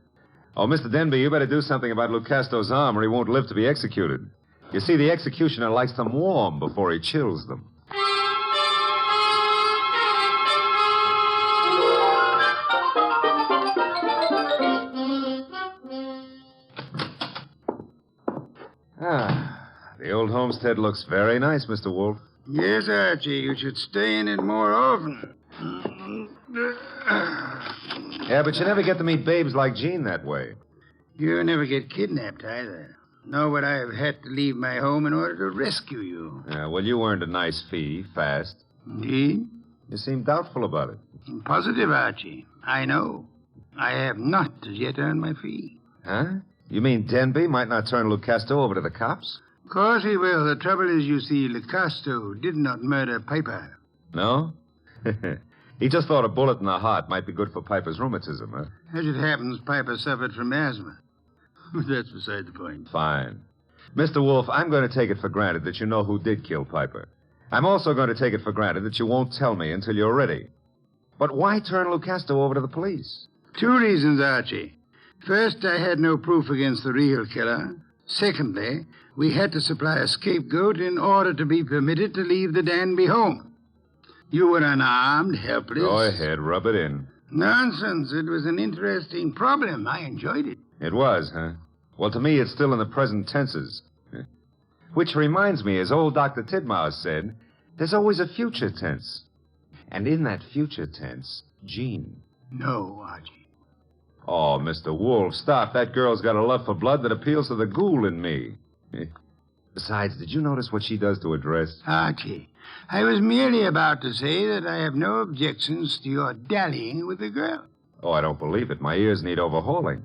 Oh, Mr. Denby, you better do something about Lucasto's arm or he won't live to be executed. You see, the executioner likes them warm before he chills them. The old homestead looks very nice, Mr. Wolfe. Yes, Archie. You should stay in it more often. Yeah, but you never get to meet babes like Jean that way. You never get kidnapped either. Nor would I have had to leave my home in order to rescue you. Well, you earned a nice fee, fast. Indeed? You seem doubtful about it. Positive, Archie. I know. I have not as yet earned my fee. Huh? You mean Denby might not turn Lucasto over to the cops? Of course he will. The trouble is, you see, Lecasto did not murder Piper. No? He just thought a bullet in the heart might be good for Piper's rheumatism, huh? As it happens, Piper suffered from asthma. That's beside the point. Fine. Mr. Wolfe, I'm going to take it for granted that you know who did kill Piper. I'm also going to take it for granted that you won't tell me until you're ready. But why turn Lucasto over to the police? 2 reasons, Archie. First, I had no proof against the real killer. Secondly, we had to supply a scapegoat in order to be permitted to leave the Danby home. You were unarmed, helpless. Go ahead, rub it in. Nonsense. It was an interesting problem. I enjoyed it. It was, huh? Well, to me, it's still in the present tenses. Which reminds me, as old Dr. Tidmouse said, there's always a future tense. And in that future tense, Jean. No, Archie. Oh, Mr. Wolfe, stop. That girl's got a love for blood that appeals to the ghoul in me. Besides, did you notice what she does to her dress? Archie, I was merely about to say that I have no objections to your dallying with the girl. Oh, I don't believe it. My ears need overhauling.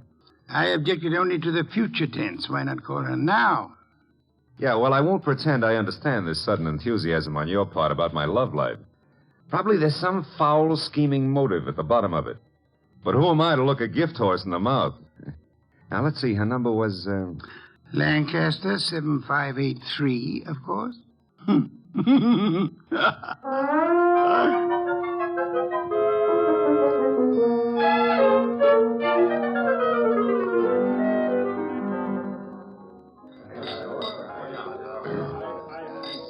I objected only to the future tense. Why not call her now? Yeah, well, I won't pretend I understand this sudden enthusiasm on your part about my love life. Probably there's some foul, scheming motive at the bottom of it. But who am I to look a gift horse in the mouth? Now, let's see. Her number was, Lancaster 7583, of course.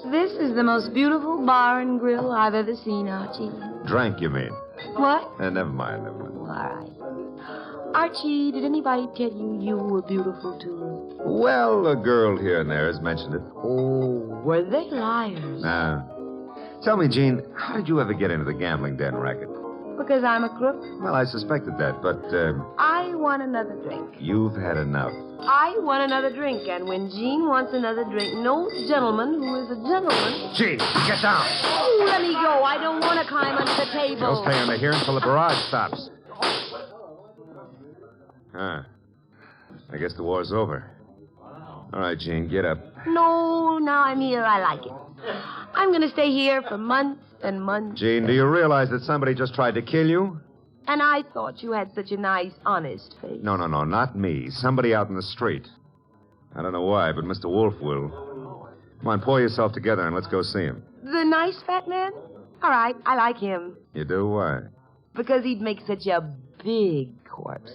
This is the most beautiful bar and grill I've ever seen, Archie. Drank, you mean? What? Never mind. All right. Archie, did anybody tell you you were beautiful, too? Well, a girl here and there has mentioned it. Oh, were they liars? Tell me, Jean, how did you ever get into the gambling den racket? Because I'm a crook? Well, I suspected that, but, I want another drink. you've had enough. I want another drink, and when Jean wants another drink, no gentleman who is a gentleman... Jean, get down. Oh, let me go. I don't want to climb under the table. You'll stay under here until the barrage stops. I guess the war's over. All right, Jean, get up. No, now I'm here. I like it. I'm going to stay here for months and months. Jean, do you realize that somebody just tried to kill you? And I thought you had such a nice, honest face. No, not me. Somebody out in the street. I don't know why, but Mr. Wolfe will. Come on, pull yourself together and let's go see him. The nice fat man? All right, I like him. You do? Why? Because he'd make such a big corpse.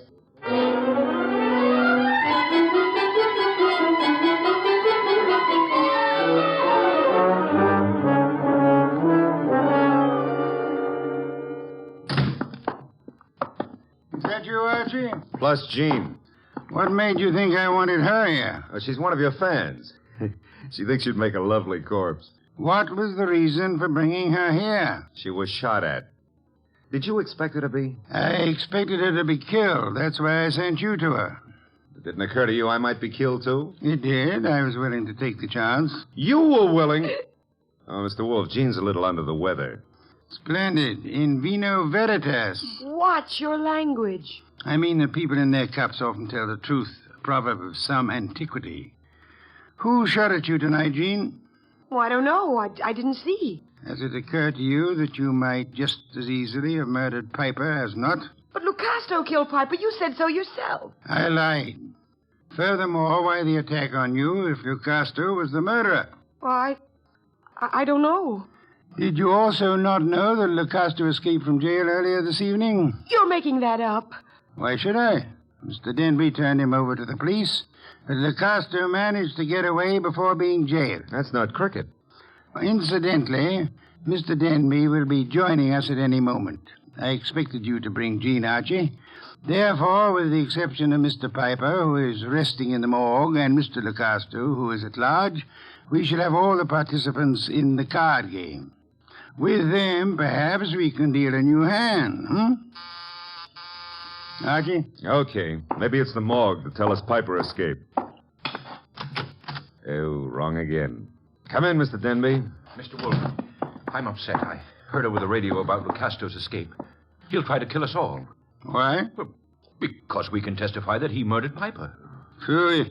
Is that you, Archie? Plus Jean. What made you think I wanted her here? She's one of your fans. She thinks you'd make a lovely corpse. What was the reason for bringing her here? She was shot at. Did you expect her to be? I expected her to be killed. That's why I sent you to her. It didn't occur to you I might be killed, too? It did. I was willing to take the chance. You were willing? Oh, Mr. Wolfe, Jean's a little under the weather. Splendid. In vino veritas. Watch your language. I mean that people in their cups often tell the truth, a proverb of some antiquity. Who shot at you tonight, Jean? Oh, I don't know. I didn't see. Has it occurred to you that you might just as easily have murdered Piper as not? But Lucasto killed Piper. You said so yourself. I lied. Furthermore, why the attack on you if Lucasto was the murderer? Well, I don't know. Did you also not know that Lucasto escaped from jail earlier this evening? You're making that up. Why should I? Mr. Denby turned him over to the police, but Lucasto managed to get away before being jailed. That's not cricket. Incidentally, Mr. Denby will be joining us at any moment. I expected you to bring Jean, Archie. Therefore, with the exception of Mr. Piper, who is resting in the morgue, and Mr. Lucasto, who is at large, we shall have all the participants in the card game. With them, perhaps we can deal a new hand, Archie? Okay. Maybe it's the morgue to tell us Piper escaped. Oh, wrong again. Come in, Mr. Denby. Mr. Wolfe, I'm upset. I heard over the radio about Lucasto's escape. He'll try to kill us all. Why? Well, because we can testify that he murdered Piper. True.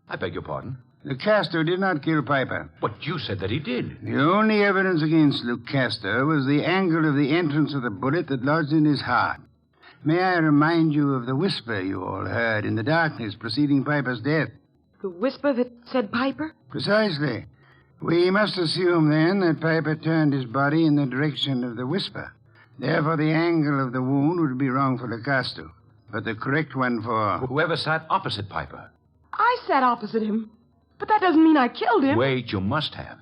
I beg your pardon? Lucasto did not kill Piper. But you said that he did. The only evidence against Lucasto was the angle of the entrance of the bullet that lodged in his heart. May I remind you of the whisper you all heard in the darkness preceding Piper's death? The whisper that said Piper? Precisely. We must assume, then, that Piper turned his body in the direction of the whisper. Therefore, the angle of the wound would be wrong for Lucasto, but the correct one for... Whoever sat opposite Piper. I sat opposite him. But that doesn't mean I killed him. Wait, you must have.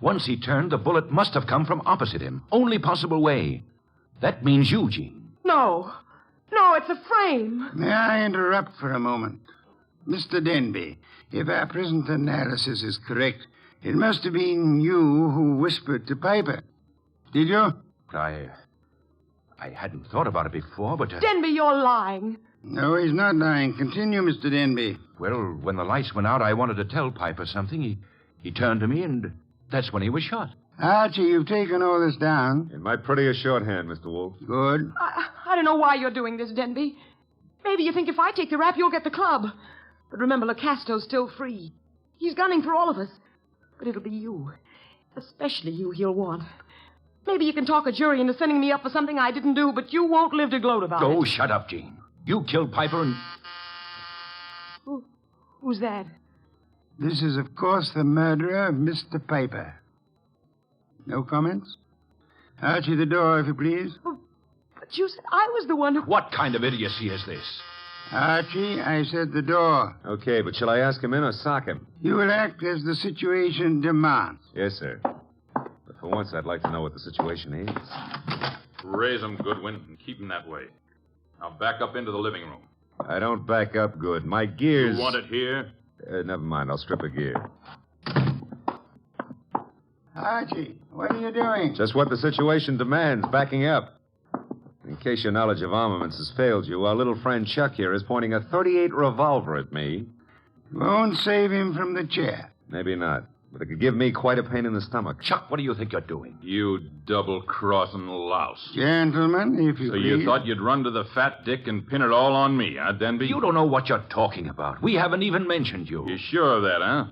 Once he turned, the bullet must have come from opposite him. Only possible way. That means you, Jean. No. No, it's a frame. May I interrupt for a moment? Mr. Denby, if our present analysis is correct, it must have been you who whispered to Piper. Did you? I hadn't thought about it before, but... Denby, you're lying. No, he's not lying. Continue, Mr. Denby. Well, when the lights went out, I wanted to tell Piper something. He turned to me, and that's when he was shot. Archie, you've taken all this down. In my prettiest shorthand, Mr. Wolfe. Good. I don't know why you're doing this, Denby. Maybe you think if I take the rap, you'll get the club. But remember, Lucasto's still free. He's gunning for all of us. But it'll be you. Especially you he'll want. Maybe you can talk a jury into sending me up for something I didn't do, but you won't live to gloat about it. Oh, shut up, Jean. You killed Piper and... Who's that? This is, of course, the murderer of Mr. Piper. No comments? Archie, the door, if you please. But you said I was the one who... What kind of idiocy is this? Archie, I said the door. Okay, but shall I ask him in or sock him? You will act as the situation demands. Yes, sir. But for once, I'd like to know what the situation is. Raise 'em, Goodwin, and keep 'em that way. Now back up into the living room. I don't back up good. My gears... You want it here? Never mind. I'll strip a gear. Archie, what are you doing? Just what the situation demands, backing up. In case your knowledge of armaments has failed you, our little friend Chuck here is pointing a .38 revolver at me. Won't save him from the chair. Maybe not, but it could give me quite a pain in the stomach. Chuck, what do you think you're doing? You double-crossing louse. Gentlemen, if you So please. you thought you'd run to the fat dick and pin it all on me, huh, Denby? You don't know what you're talking about. We haven't even mentioned you. You sure of that, huh?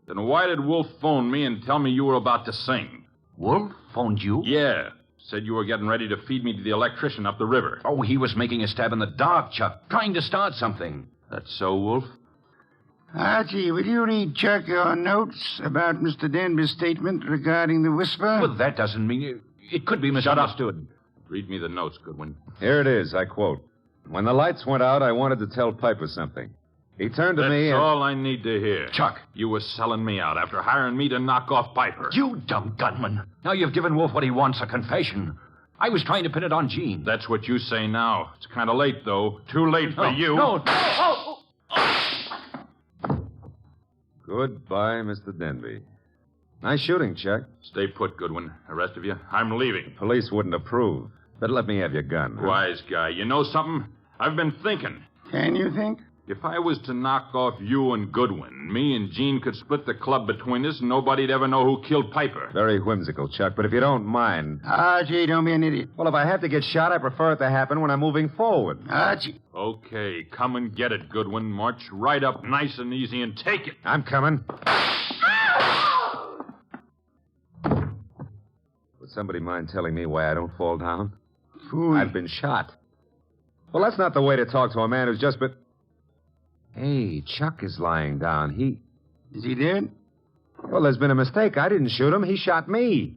Then why did Wolf phone me and tell me you were about to sing? Wolf phoned you? Yeah. Said you were getting ready to feed me to the electrician up the river. Oh, he was making a stab in the dark, Chuck, trying to start something. That's so, Wolf? Archie, will you read Chuck your notes about Mr. Denby's statement regarding the whisper? Well, that doesn't mean it could be misunderstood. Read me the notes, Goodwin. Here it is, I quote. When the lights went out, I wanted to tell Piper something. He turned to me That's and... all I need to hear. Chuck. You were selling me out after hiring me to knock off Piper. You dumb gunman. Now you've given Wolf what he wants, a confession. I was trying to pin it on Jean. That's what you say now. It's kind of late, though. Too late for you. No. Goodbye, Mr. Denby. Nice shooting, Chuck. Stay put, Goodwin. The rest of you, I'm leaving. Police wouldn't approve. But let me have your gun. Huh? Wise guy. You know something? I've been thinking. Can you think? If I was to knock off you and Goodwin, me and Jean could split the club between us and nobody'd ever know who killed Piper. Very whimsical, Chuck, but if you don't mind... Archie, don't be an idiot. Well, if I have to get shot, I prefer it to happen when I'm moving forward. Archie. Okay, come and get it, Goodwin. March right up nice and easy and take it. I'm coming. Would somebody mind telling me why I don't fall down? Fool. I've been shot. Well, that's not the way to talk to a man who's just been... Hey, Chuck is lying down. Is he dead? Well, there's been a mistake. I didn't shoot him. He shot me.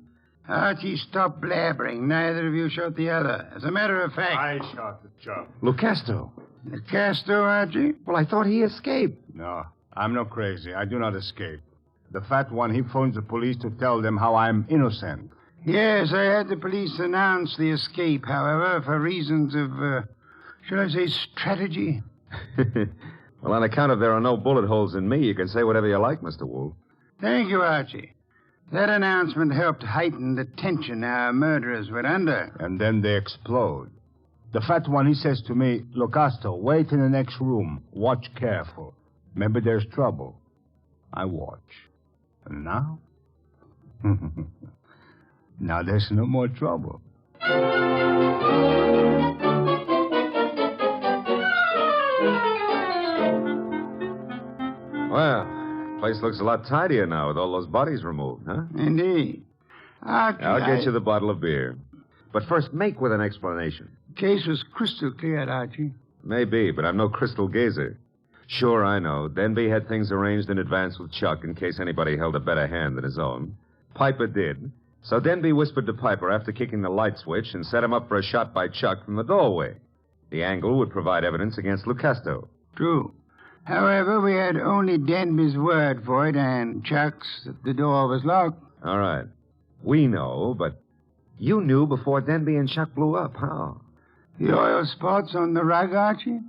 Archie, stop blabbering. Neither of you shot the other. As a matter of fact... I shot the Chuck. Lucasto. Lucasto, Archie? Well, I thought he escaped. No, I'm not crazy. I do not escape. The fat one, he phones the police to tell them how I'm innocent. Yes, I had the police announce the escape, however, for reasons of, shall I say, strategy? Well, on account of there are no bullet holes in me, you can say whatever you like, Mr. Wolfe. Thank you, Archie. That announcement helped heighten the tension our murderers were under. And then they explode. The fat one, he says to me, Lucasto, wait in the next room. Watch careful. Maybe there's trouble. I watch. And now? Now there's no more trouble. Well, the place looks a lot tidier now with all those bodies removed, huh? Indeed. Archie, I'll get you the bottle of beer. But first, make with an explanation. The case was crystal clear, Archie. Maybe, but I'm no crystal gazer. Sure, I know. Denby had things arranged in advance with Chuck in case anybody held a better hand than his own. Piper did. So Denby whispered to Piper after kicking the light switch and set him up for a shot by Chuck from the doorway. The angle would provide evidence against Lucasto. True. However, we had only Denby's word for it and Chuck's that the door was locked. All right. We know, but you knew before Denby and Chuck blew up. How? The oil spots on the rug, Archie?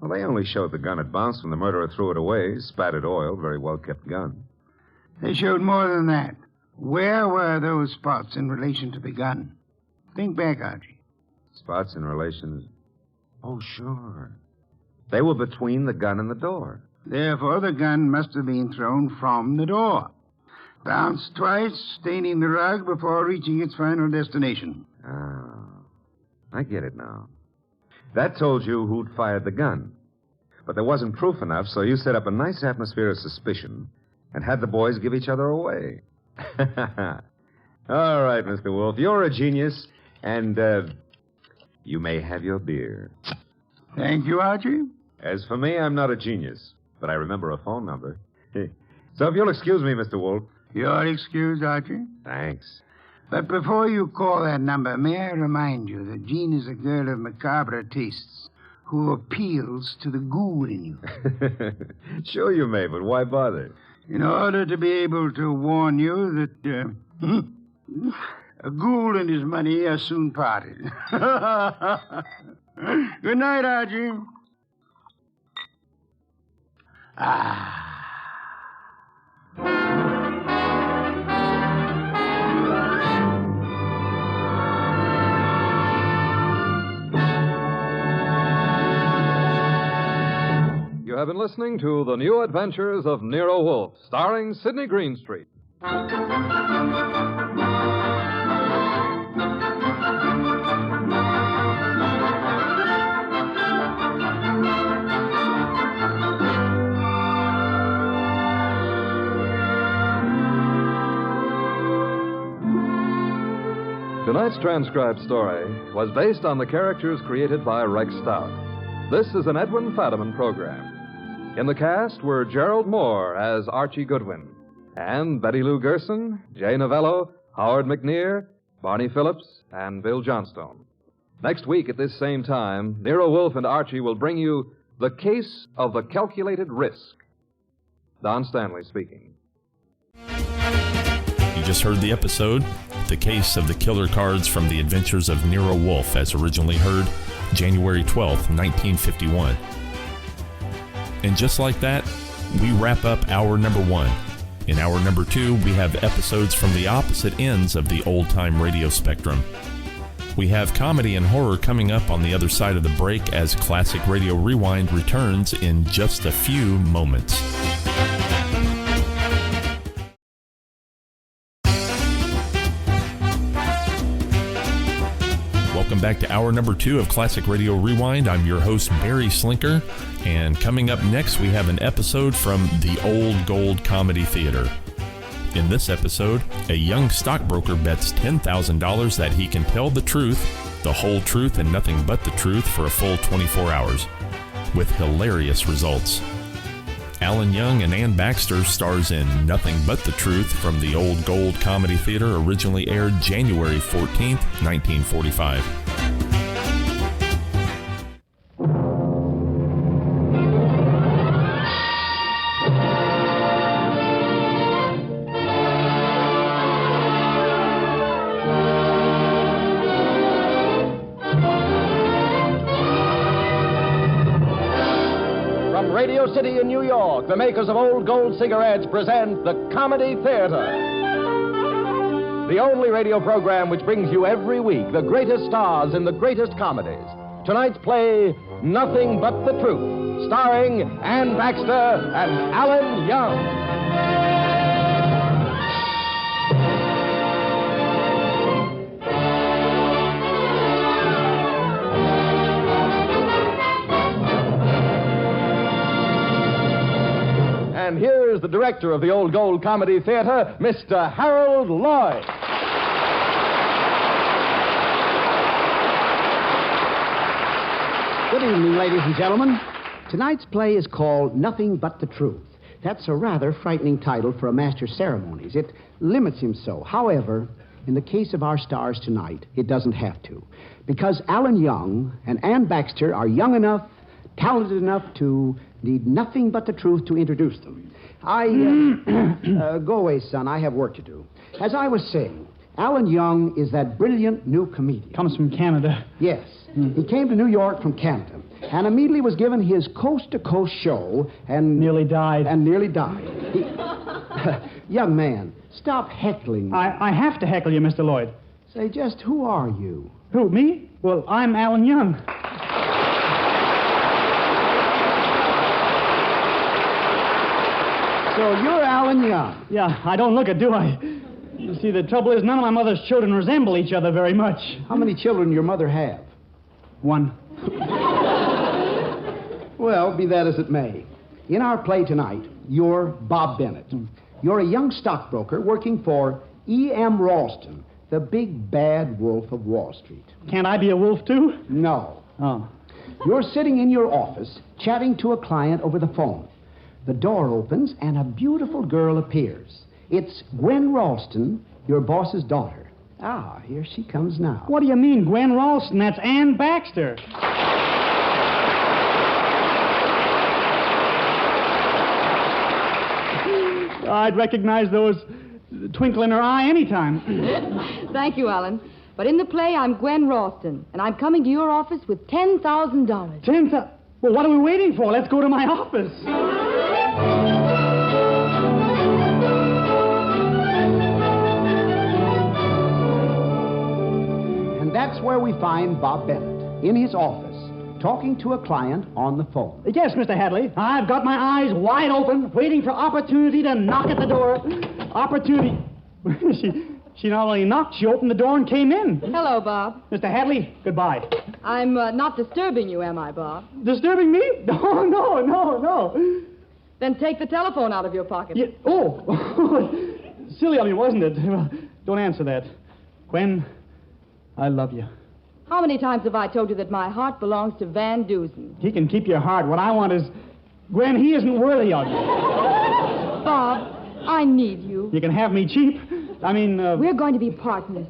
Well, they only showed the gun had bounced when the murderer threw it away. Spattered oil, very well-kept gun. They showed more than that. Where were those spots in relation to the gun? Think back, Archie. Spots in relation... Oh, sure. They were between the gun and the door. Therefore, the gun must have been thrown from the door. Bounced twice, staining the rug before reaching its final destination. Oh, I get it now. That told you who'd fired the gun. But there wasn't proof enough, so you set up a nice atmosphere of suspicion and had the boys give each other away. All right, Mr. Wolfe, you're a genius, and you may have your beer. Thank you, Archie. As for me, I'm not a genius, but I remember a phone number. So if you'll excuse me, Mr. Wolfe. You're excused, Archie. Thanks. But before you call that number, may I remind you that Jean is a girl of macabre tastes who appeals to the ghoul in you. Sure you may, but why bother? In order to be able to warn you that a ghoul and his money are soon parted. Good night, Archie. You have been listening to The New Adventures of Nero Wolfe, starring Sidney Greenstreet. Tonight's transcribed story was based on the characters created by Rex Stout. This is an Edwin Fadiman program. In the cast were Gerald Moore as Archie Goodwin, and Betty Lou Gerson, Jay Novello, Howard McNear, Barney Phillips, and Bill Johnstone. Next week at this same time, Nero Wolfe and Archie will bring you The Case of the Calculated Risk. Don Stanley speaking. You just heard the episode, The Case of the Killer Cards from the Adventures of Nero Wolfe, as originally heard January 12th, 1951. And just like that, we wrap up hour number 1. In hour number 2, we have episodes from the opposite ends of the old-time radio spectrum. We have comedy and horror coming up on the other side of the break as Classic Radio Rewind returns in just a few moments. Welcome back to hour number 2 of Classic Radio Rewind. I'm your host, Barry Slinker, and coming up next, we have an episode from the Old Gold Comedy Theater. In this episode, a young stockbroker bets $10,000 that he can tell the truth, the whole truth, and nothing but the truth for a full 24 hours, with hilarious results. Alan Young and Ann Baxter stars in Nothing But the Truth from the Old Gold Comedy Theater, originally aired January 14th, 1945. Radio City in New York, the makers of Old Gold cigarettes present the Comedy Theater. The only radio program which brings you every week the greatest stars in the greatest comedies. Tonight's play, Nothing But the Truth, starring Ann Baxter and Alan Young. And here's the director of the Old Gold Comedy Theater, Mr. Harold Lloyd. Good evening, ladies and gentlemen. Tonight's play is called Nothing But the Truth. That's a rather frightening title for a master of ceremonies. It limits him so. However, in the case of our stars tonight, it doesn't have to. Because Alan Young and Ann Baxter are young enough, talented enough to need nothing but the truth to introduce them. Go away, son. I have work to do. As I was saying, Alan Young is that brilliant new comedian. Comes from Canada. Yes. He came to New York from Canada and immediately was given his coast-to-coast show and... Nearly died. Young man, stop heckling me. I have to heckle you, Mr. Lloyd. Say, just who are you? Who, me? Well, I'm Alan Young. So you're Alan Young? Yeah, I don't look it, do I? You see, the trouble is none of my mother's children resemble each other very much. How many children your mother have? 1. Well, be that as it may. In our play tonight, you're Bob Bennett. You're a young stockbroker working for E.M. Ralston, the big bad wolf of Wall Street. Can't I be a wolf, too? No. Oh. You're sitting in your office chatting to a client over the phone. The door opens and a beautiful girl appears. It's Gwen Ralston, your boss's daughter. Ah, here she comes now. What do you mean, Gwen Ralston? That's Ann Baxter. I'd recognize those twinkle in her eye anytime. Thank you, Alan. But in the play, I'm Gwen Ralston, and I'm coming to your office with $10,000. Well, what are we waiting for? Let's go to my office. And that's where we find Bob Bennett, in his office, talking to a client on the phone. Yes, Mr. Hadley. I've got my eyes wide open, waiting for opportunity to knock at the door. Opportunity. She not only knocked, she opened the door and came in. Hello, Bob. Mr. Hadley, goodbye. I'm not disturbing you, am I, Bob? Disturbing me? No. Then take the telephone out of your pocket. Yeah. Oh, silly of me, wasn't it? Well, don't answer that. Gwen, I love you. How many times have I told you that my heart belongs to Van Dusen? He can keep your heart. What I want is... Gwen, he isn't worthy of you. Bob, I need you. You can have me cheap. I mean... We're going to be partners.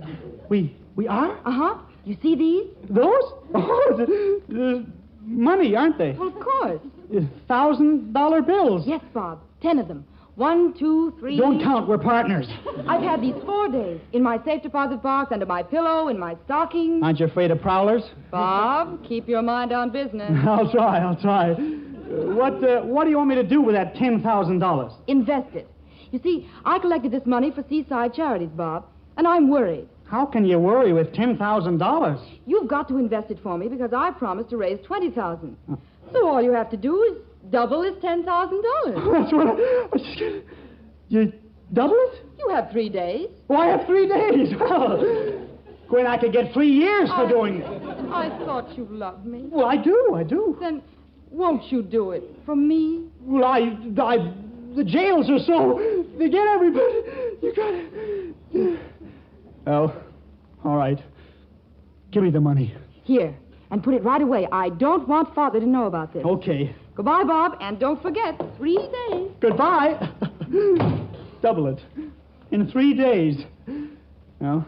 We are? Uh-huh. You see these? Those? Oh, money, aren't they? Well, of course. $1,000 bills. Yes, Bob. 10 of them. 1, 2, 3... Don't count. We're partners. I've had these 4 days. In my safe deposit box, under my pillow, in my stocking. Aren't you afraid of prowlers? Bob, keep your mind on business. I'll try. What do you want me to do with that $10,000? Invest it. You see, I collected this money for Seaside Charities, Bob, and I'm worried. How can you worry with $10,000? You've got to invest it for me because I promised to raise $20,000. So all you have to do is double his $10,000. That's what You double it? You have 3 days. Oh, I have 3 days. Well, Gwen, I could get 3 years for doing it. I thought you loved me. Well, I do. Then won't you do it for me? Well, the jails are so... They get everybody. You got it. Well, all right. Give me the money. Here, and put it right away. I don't want Father to know about this. Okay. Goodbye, Bob, and don't forget, 3 days. Goodbye. Double it. In 3 days. Well,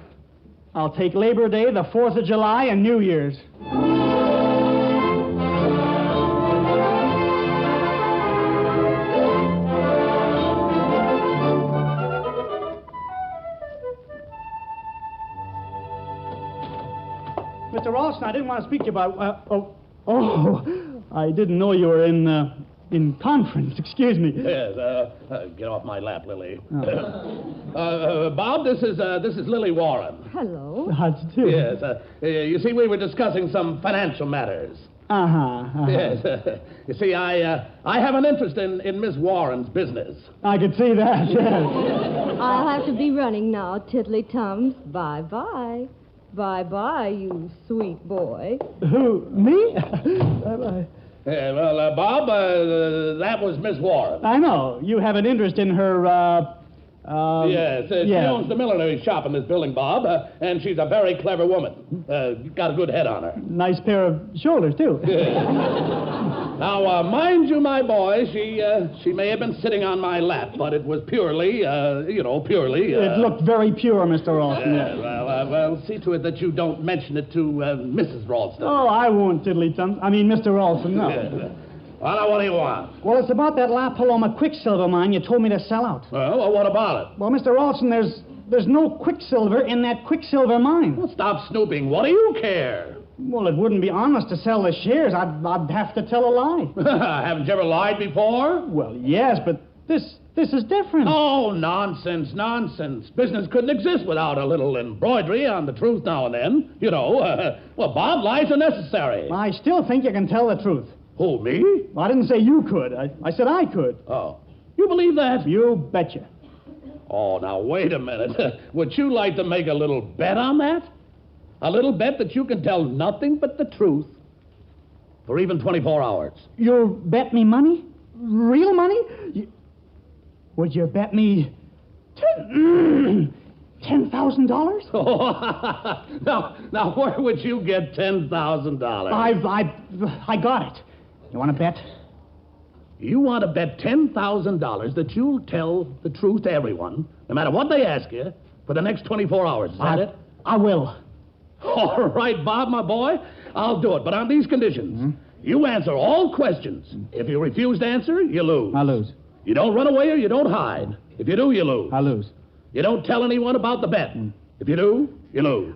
I'll take Labor Day, the 4th of July, and New Year's. Mr. Ralston, I didn't want to speak to you about... I didn't know you were in conference. Excuse me. Yes, get off my lap, Lily. Bob, this is Lily Warren. Hello. How'd you do? Yes, you see, we were discussing some financial matters. Yes. You see, I have an interest in Miss Warren's business. I could see that, yes. I'll have to be running now, Tiddly-tums. Bye-bye. Bye-bye, you sweet boy. Who, me? Well, Bob, that was Miss Warren. I know. You have an interest in her, Yes, she owns the millinery shop in this building, Bob, and she's a very clever woman. Got a good head on her. Nice pair of shoulders, too. Now, mind you, my boy, she may have been sitting on my lap, but it was purely, purely... It looked very pure, Mr. Ralston. Well, see to it that you don't mention it to Mrs. Ralston. Oh, I won't, Tiddly-Tums. I mean, Mr. Ralston, no. Well, now, what do you want? Well, it's about that La Paloma Quicksilver mine you told me to sell out. Well, what about it? Well, Mr. Ralston, there's no Quicksilver in that Quicksilver mine. Well, stop snooping. What do you care? Well, it wouldn't be honest to sell the shares. I'd have to tell a lie. Haven't you ever lied before? Well, yes, but this is different. Oh, nonsense. Business couldn't exist without a little embroidery on the truth now and then. You know, Bob, lies are necessary. I still think you can tell the truth. Who, me? Well, I didn't say you could. I said I could. Oh. You believe that? You betcha. Oh, now, wait a minute. Would you like to make a little bet on that? A little bet that you can tell nothing but the truth for even 24 hours. You'll bet me money? Real money? Would you bet me $10,000? Now, where would you get $10,000? I got it. You want to bet? You want to bet $10,000 that you'll tell the truth to everyone, no matter what they ask you, for the next 24 hours. Is that it? I will. All right, Bob, my boy. I'll do it, but on these conditions. Mm-hmm. You answer all questions. If you refuse to answer, you lose. I lose. You don't run away or you don't hide. If you do, you lose. I lose. You don't tell anyone about the bet. If you do, you lose.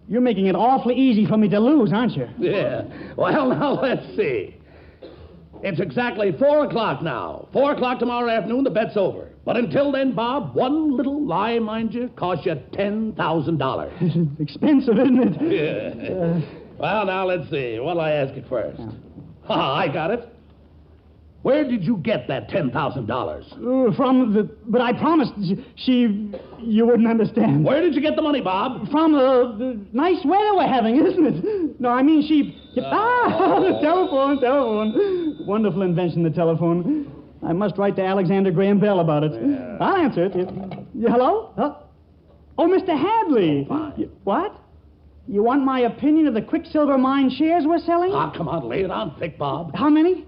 You're making it awfully easy for me to lose, aren't you? Yeah. Well, now, let's see. It's exactly 4 o'clock now. 4 o'clock tomorrow afternoon, the bet's over. But until then, Bob, one little lie, mind you, costs you $10,000. Expensive, isn't it? Yeah. Well, now, let's see. What'll I ask you first? I got it. Where did you get that $10,000? But I promised you wouldn't understand. Where did you get the money, Bob? From the nice weather we're having, isn't it? No, I mean the telephone. Wonderful invention, the telephone. I must write to Alexander Graham Bell about it. Yeah. I'll answer it. Hello? Oh, Mr. Hadley. What? You want my opinion of the Quicksilver Mine shares we're selling? Come on, lay it on thick, Bob. How many?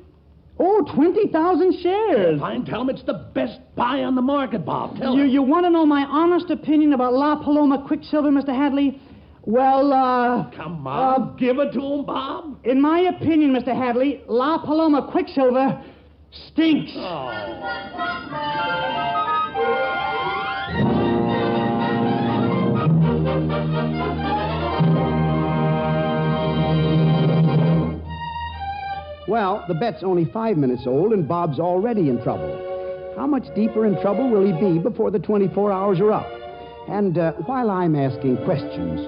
Oh, 20,000 shares. Fine, tell him it's the best buy on the market, Bob. Tell him. You want to know my honest opinion about La Paloma Quicksilver, Mr. Hadley? Well, come on, give it to him, Bob. In my opinion, Mr. Hadley, La Paloma Quicksilver stinks. Well, the bet's only 5 minutes old, and Bob's already in trouble. How much deeper in trouble will he be before the 24 hours are up? And while I'm asking questions,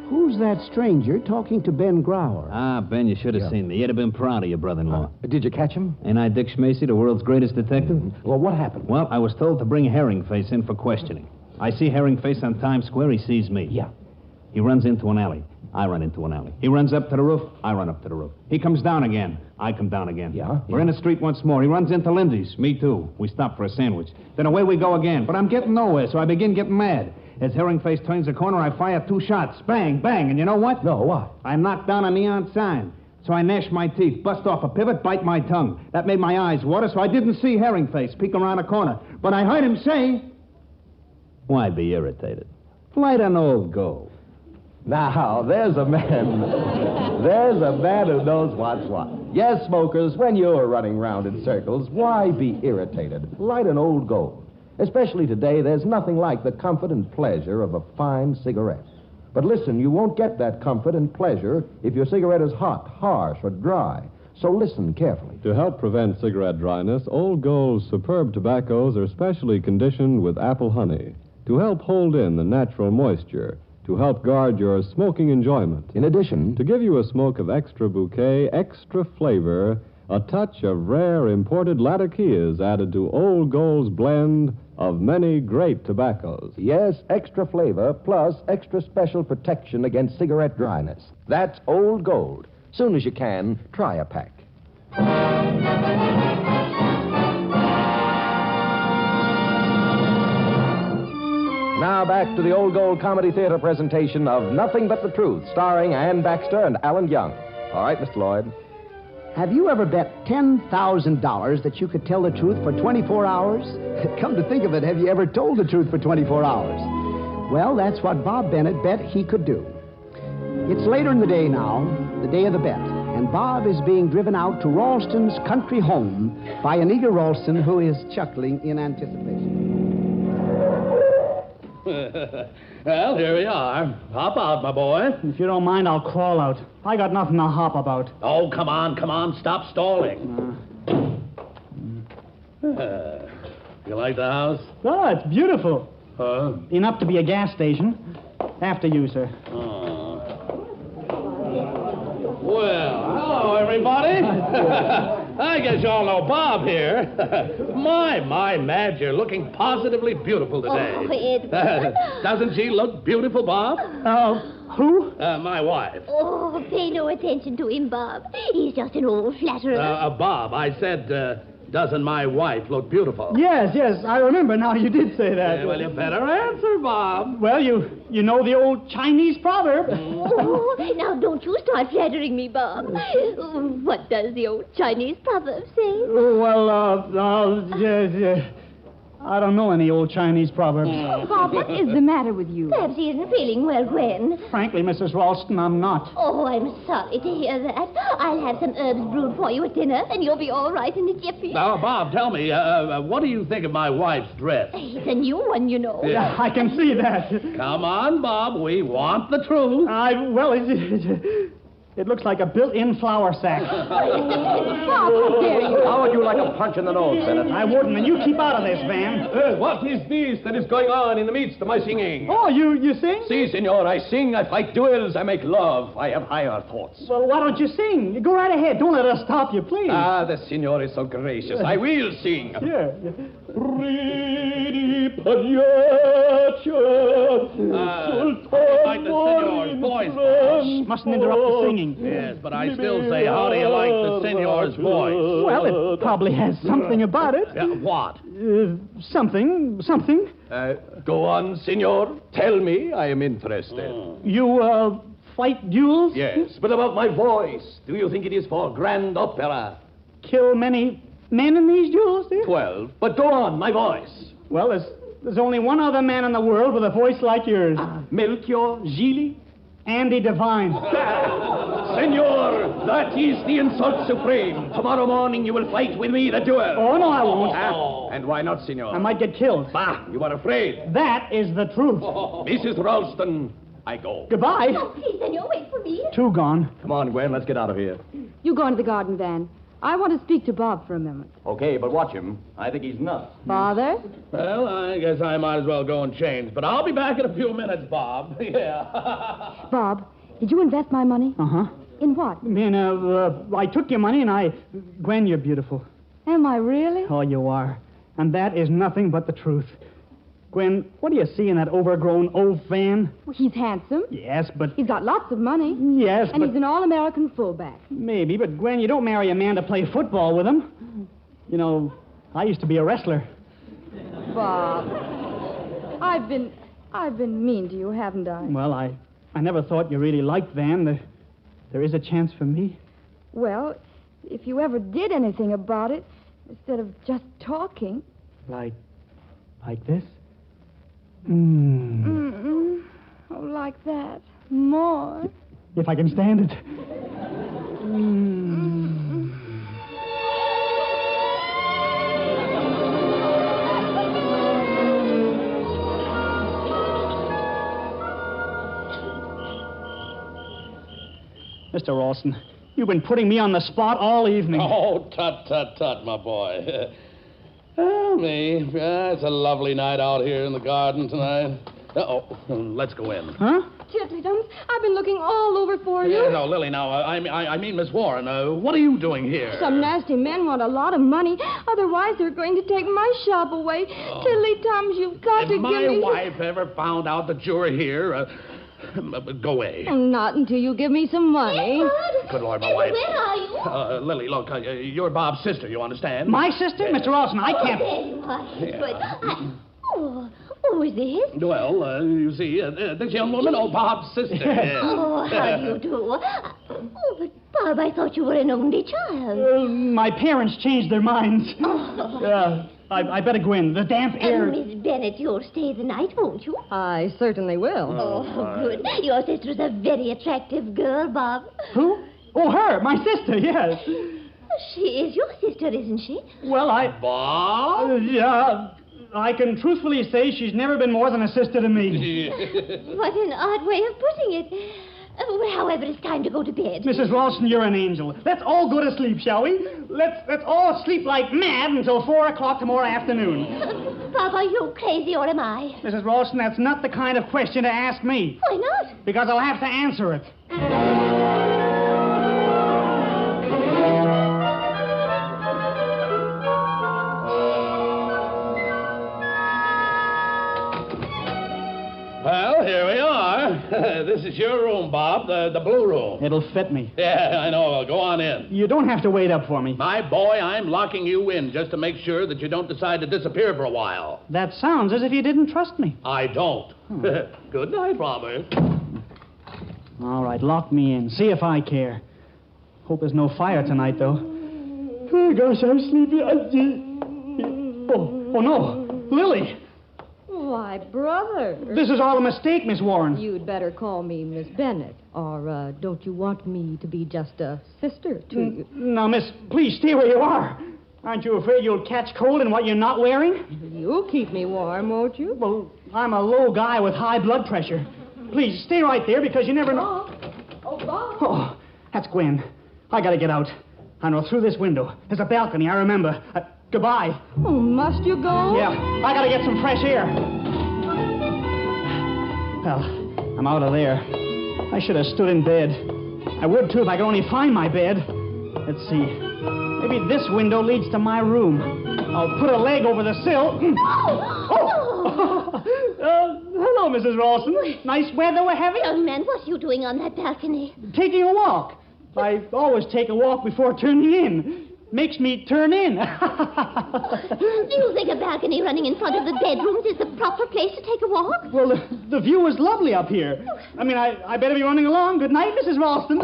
who's that stranger talking to Ben Grauer? Ben, you should have seen me. You'd have been proud of your brother-in-law. Did you catch him? Ain't I Dick Schmacy, the world's greatest detective? Well, what happened? Well, I was told to bring Herringface in for questioning. I see Herringface on Times Square. He sees me. Yeah. He runs into an alley. I run into an alley. He runs up to the roof. I run up to the roof. He comes down again. I come down again. Yeah? We're in the street once more. He runs into Lindsay's. Me too. We stop for a sandwich. Then away we go again. But I'm getting nowhere, so I begin getting mad. As Herringface turns the corner, I fire 2 shots. Bang, bang. And you know what? No, what? I knocked down a neon sign. So I gnash my teeth, bust off a pivot, bite my tongue. That made my eyes water, so I didn't see Herringface peek around a corner. But I heard him say, "Why be irritated? Light an old gold." Now, there's a man. There's a man who knows what's what. Yes, smokers, when you're running round in circles, why be irritated? Light an old gold. Especially today, there's nothing like the comfort and pleasure of a fine cigarette. But listen, you won't get that comfort and pleasure if your cigarette is hot, harsh, or dry. So listen carefully. To help prevent cigarette dryness, Old Gold's superb tobaccos are specially conditioned with apple honey to help hold in the natural moisture, to help guard your smoking enjoyment. In addition, to give you a smoke of extra bouquet, extra flavor, a touch of rare imported Latakias added to Old Gold's blend of many great tobaccos. Yes, extra flavor plus extra special protection against cigarette dryness. That's Old Gold. Soon as you can, try a pack. Now back to the Old Gold Comedy Theater presentation of Nothing But the Truth, starring Ann Baxter and Alan Young. All right, Mr. Lloyd. Have you ever bet $10,000 that you could tell the truth for 24 hours? Come to think of it, have you ever told the truth for 24 hours? Well, that's what Bob Bennett bet he could do. It's later in the day now, the day of the bet, and Bob is being driven out to Ralston's country home by an eager Ralston who is chuckling in anticipation. Well, here we are. Hop out, my boy. If you don't mind, I'll crawl out. I got nothing to hop about. Oh, come on. Stop stalling. You like the house? Oh, it's beautiful. Huh? Enough to be a gas station. After you, sir. Well, hello, everybody. I guess you all know Bob here. My, Madge, you're looking positively beautiful today. Oh, it... Doesn't she look beautiful, Bob? Who? My wife. Oh, pay no attention to him, Bob. He's just an old flatterer. Bob, I said, doesn't my wife look beautiful? Yes, I remember now you did say that. Well, you better answer, Bob. Well, you know the old Chinese proverb. Oh, now don't you start flattering me, Bob. What does the old Chinese proverb say? Yes. I don't know any old Chinese proverbs. Bob, what is the matter with you? Perhaps he isn't feeling well, Gwen. Frankly, Mrs. Ralston, I'm not. Oh, I'm sorry to hear that. I'll have some herbs brewed for you at dinner, and you'll be all right in a jiffy. Now, Bob, tell me, what do you think of my wife's dress? It's a new one, you know. Yeah, I can see that. Come on, Bob. We want the truth. It looks like a built-in flour sack. Bob, how dare you? How would you like a punch in the nose, Bennett? I wouldn't, and you keep out of this, Van. What is this that is going on in the midst of my singing? Oh, you sing? Si, senor. I sing, I fight duels, I make love. I have higher thoughts. Well, why don't you sing? You go right ahead. Don't let us stop you, please. Ah, the senor is so gracious. I will sing. Yeah. I like the senor's voice, Bob. Mustn't interrupt the singing. Yes, but I still say, how do you like the senor's voice? Well, it probably has something about it. What? Something. Go on, senor. Tell me. I am interested. You, fight duels? Yes, but about my voice. Do you think it is for grand opera? Kill many men in these duels, do you? 12. But go on, my voice. Well, there's only one other man in the world with a voice like yours. Melchior Gili? Andy Devine. Senor, that is the insult supreme. Tomorrow morning you will fight with me the duel. Oh, no, I won't. And why not, senor? I might get killed. Bah, you are afraid. That is the truth. Mrs. Ralston, I go. Goodbye. No, please, senor, wait for me. 2 gone. Come on, Gwen, let's get out of here. You go into the garden, Van. I want to speak to Bob for a moment. Okay, but watch him. I think he's nuts. Father? Well, I guess I might as well go and change. But I'll be back in a few minutes, Bob. Yeah. Bob, did you invest my money? Uh-huh. In what? I took your money and Gwen, you're beautiful. Am I really? Oh, you are. And that is nothing but the truth. Gwen, what do you see in that overgrown old Van? Well, he's handsome. Yes, but... He's got lots of money. Yes, and but... he's an all-American fullback. Maybe, but Gwen, you don't marry a man to play football with him. You know, I used to be a wrestler. Bob, I've been mean to you, haven't I? Well, I never thought you really liked Van. There is a chance for me. Well, if you ever did anything about it, instead of just talking... Like this? Oh, like that. More. If I can stand it. Mr. Ralston, you've been putting me on the spot all evening. Oh, tut, my boy. Well, me. It's a lovely night out here in the garden tonight. Let's go in. Huh? Tiddlydums, I've been looking all over for you. Yeah, no, Lily, now, I mean Miss Warren, what are you doing here? Some nasty men want a lot of money. Otherwise, they're going to take my shop away. Tiddlydums, you've got to give me... If my wife ever found out that you were here, go away. Not until you give me some money. Good Lord, my wife. Where are you? Lily, look, you're Bob's sister, you understand? My sister? Mr. Ralston, I can't... There you are. Who is this? Well, you see, this young woman, Bob's sister. Yes. Oh, how do you do? Oh, but Bob, I thought you were an only child. My parents changed their minds. I better go in. The damp air... Miss Bennett, you'll stay the night, won't you? I certainly will. Oh, good. Your sister's a very attractive girl, Bob. Who? Oh, her, my sister, yes. She is your sister, isn't she? Well, Bob? Yeah, I can truthfully say she's never been more than a sister to me. What an odd way of putting it. However, it's time to go to bed. Mrs. Ralston, you're an angel. Let's all go to sleep, shall we? Let's all sleep like mad until 4 o'clock tomorrow afternoon. Bob, are you crazy or am I? Mrs. Ralston, that's not the kind of question to ask me. Why not? Because I'll have to answer it. Well, here we are. This is your room, Bob, the blue room. It'll fit me. Yeah, I know. Go on in. You don't have to wait up for me. My boy, I'm locking you in just to make sure that you don't decide to disappear for a while. That sounds as if you didn't trust me. I don't. Good night, Robert. All right, lock me in. See if I care. Hope there's no fire tonight, though. Oh, gosh, I'm sleepy. Oh, no. Lily. Why, brother. This is all a mistake, Miss Warren. You'd better call me Miss Bennett. Or don't you want me to be just a sister to you? Now, miss, please stay where you are. Aren't you afraid you'll catch cold in what you're not wearing? You'll keep me warm, won't you? Well, I'm a low guy with high blood pressure. Please, stay right there because you never know... Oh, Bob. Oh, That's Gwen. I gotta get out. I know, through this window. There's a balcony, I remember. Goodbye. Oh, must you go? Yeah, I gotta get some fresh air. Well, I'm out of there. I should have stood in bed. I would, too, if I could only find my bed. Let's see. Maybe this window leads to my room. I'll put a leg over the sill. Hello, Mrs. Ralston. Nice weather we're having? Young man, what are you doing on that balcony? Taking a walk. I always take a walk before turning in. Makes me turn in. Do you think a balcony running in front of the bedrooms is the proper place to take a walk? Well, the view is lovely up here. I mean, I better be running along. Good night, Mrs. Ralston.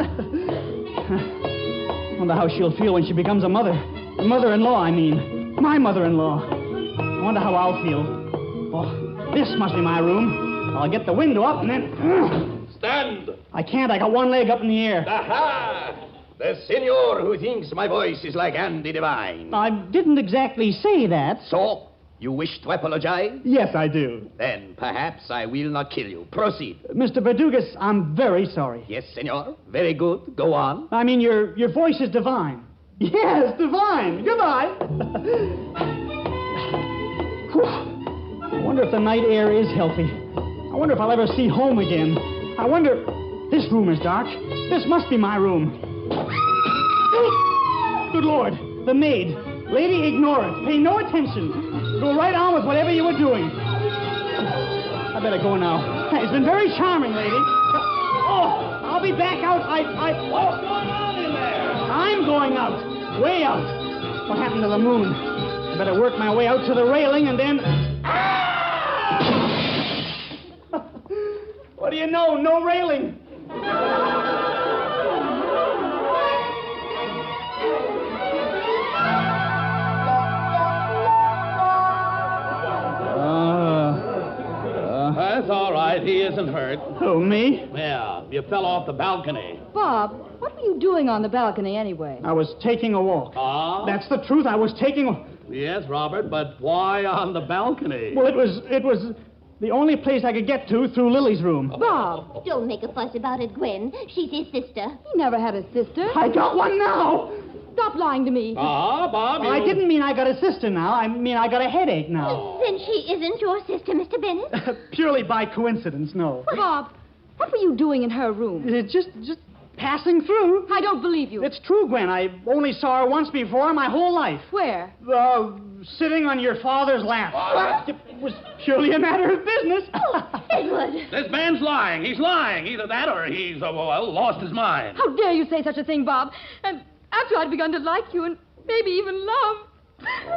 Wonder how she'll feel when she becomes a mother. A mother-in-law, I mean. My mother-in-law. I wonder how I'll feel. Oh, this must be my room. I'll get the window up and then... Stand! I can't. I got one leg up in the air. Aha! The senor who thinks my voice is like Andy Devine. I didn't exactly say that. So, you wish to apologize? Yes, I do. Then perhaps I will not kill you. Proceed. Mr. Verdugas, I'm very sorry. Yes, senor. Very good. Go on. I mean, your voice is divine. Yes, divine. Goodbye. I wonder if the night air is healthy. I wonder if I'll ever see home again. I wonder... This room is dark. This must be my room. Good Lord, the maid. Lady, ignore it. Pay no attention. Go right on with whatever you were doing. I better go now. It's been very charming, lady. Oh, I'll be back out. What's going on in there? I'm going out. Way out. What happened to the moon? I better work my way out to the railing and then... What do you know? No railing. That's all right. He isn't hurt. Who, me? Yeah, you fell off the balcony. Bob, what were you doing on the balcony anyway? I was taking a walk. Ah? That's the truth. I was taking a... Yes, Robert, but why on the balcony? Well, it was the only place I could get to through Lily's room. Bob, don't make a fuss about it, Gwen. She's his sister. He never had a sister. I got one now. Stop lying to me. Bob, I didn't mean I got a sister now. I mean I got a headache now. Then she isn't your sister, Mr. Bennett? Purely by coincidence, no. Bob, what were you doing in her room? Just passing through. I don't believe you. It's true, Gwen. I only saw her once before in my whole life. Where? Sitting on your father's lap. It was purely a matter of business. Oh, Edward. This man's lying. He's lying. Either that or he's, lost his mind. How dare you say such a thing, Bob? And after I'd begun to like you and maybe even love.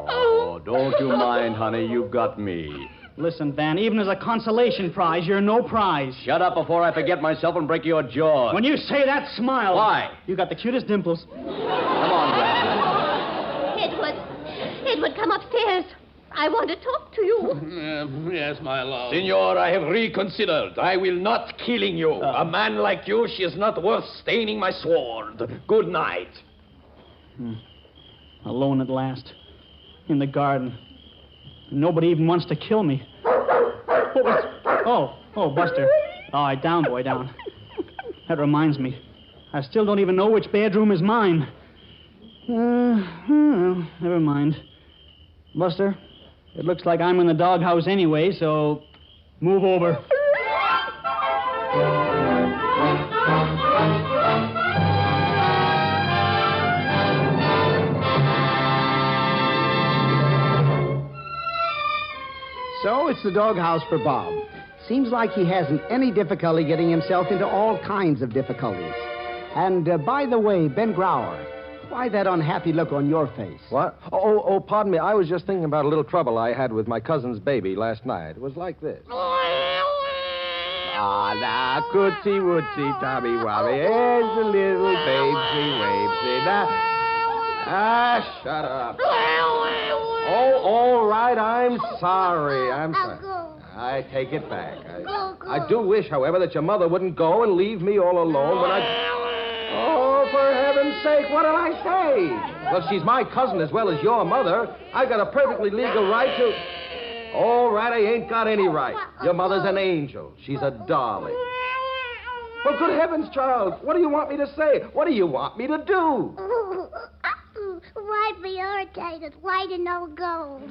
Oh, don't you mind, honey. You've got me. Listen, Van, even as a consolation prize, you're no prize. Shut up before I forget myself and break your jaw. When you say that, smile. Why? You got the cutest dimples. Come on, Gwen. Edward, come upstairs. I want to talk to you. Yes, my love. Senor, I have reconsidered. I will not killing you. A man like you, she is not worth staining my sword. Good night. Alone at last. In the garden. Nobody even wants to kill me. What was... Oh, Buster. All right, down, boy, down. That reminds me. I still don't even know which bedroom is mine. Never mind. Buster, it looks like I'm in the doghouse anyway, so move over. So it's the doghouse for Bob. Seems like he hasn't any difficulty getting himself into all kinds of difficulties. And by the way, Ben Grauer, why that unhappy look on your face? What? Oh, pardon me. I was just thinking about a little trouble I had with my cousin's baby last night. It was like this. Ah, now, cootsy wootsy, Tommy Wobby. Here's the little babesy wavesy. Now, shut up. Oh, all right, I'm sorry. I take it back. I do wish, however, that your mother wouldn't go and leave me all alone when I... Oh, for heaven's sake, what did I say? Well, she's my cousin as well as your mother. I've got a perfectly legal right to... All right, I ain't got any right. Your mother's an angel. She's a darling. Well, good heavens, Charles. What do you want me to say? What do you want me to do? Why be irritated? Why to no gold?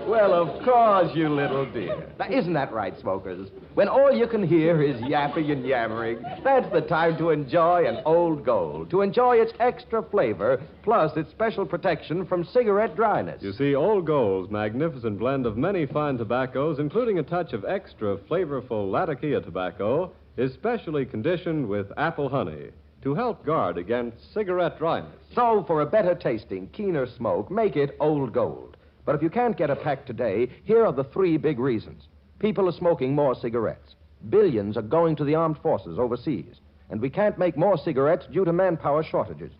Well, of course, you little dear. Now, isn't that right, smokers? When all you can hear is yapping and yammering, that's the time to enjoy an Old Gold, to enjoy its extra flavor, plus its special protection from cigarette dryness. You see, Old Gold's magnificent blend of many fine tobaccos, including a touch of extra flavorful Latakia tobacco, is specially conditioned with apple honey to help guard against cigarette dryness. So, for a better tasting, keener smoke, make it Old Gold. But if you can't get a pack today, here are the 3 big reasons. People are smoking more cigarettes. Billions are going to the armed forces overseas. And we can't make more cigarettes due to manpower shortages.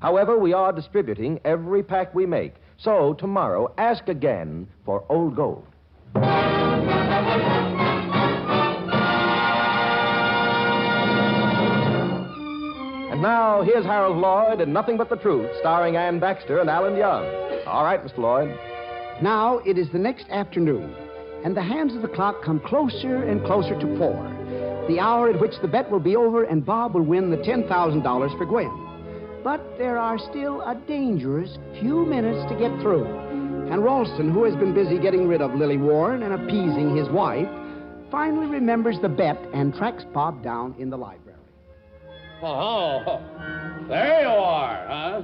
However, we are distributing every pack we make. So, tomorrow, ask again for Old Gold. And now, here's Harold Lloyd in Nothing But the Truth, starring Ann Baxter and Alan Young. All right, Mr. Lloyd. Now it is the next afternoon, and the hands of the clock come closer and closer to 4, the hour at which the bet will be over and Bob will win the $10,000 for Gwen. But there are still a dangerous few minutes to get through, and Ralston, who has been busy getting rid of Lily Warren and appeasing his wife, finally remembers the bet and tracks Bob down in the library. Oh, there you are, huh?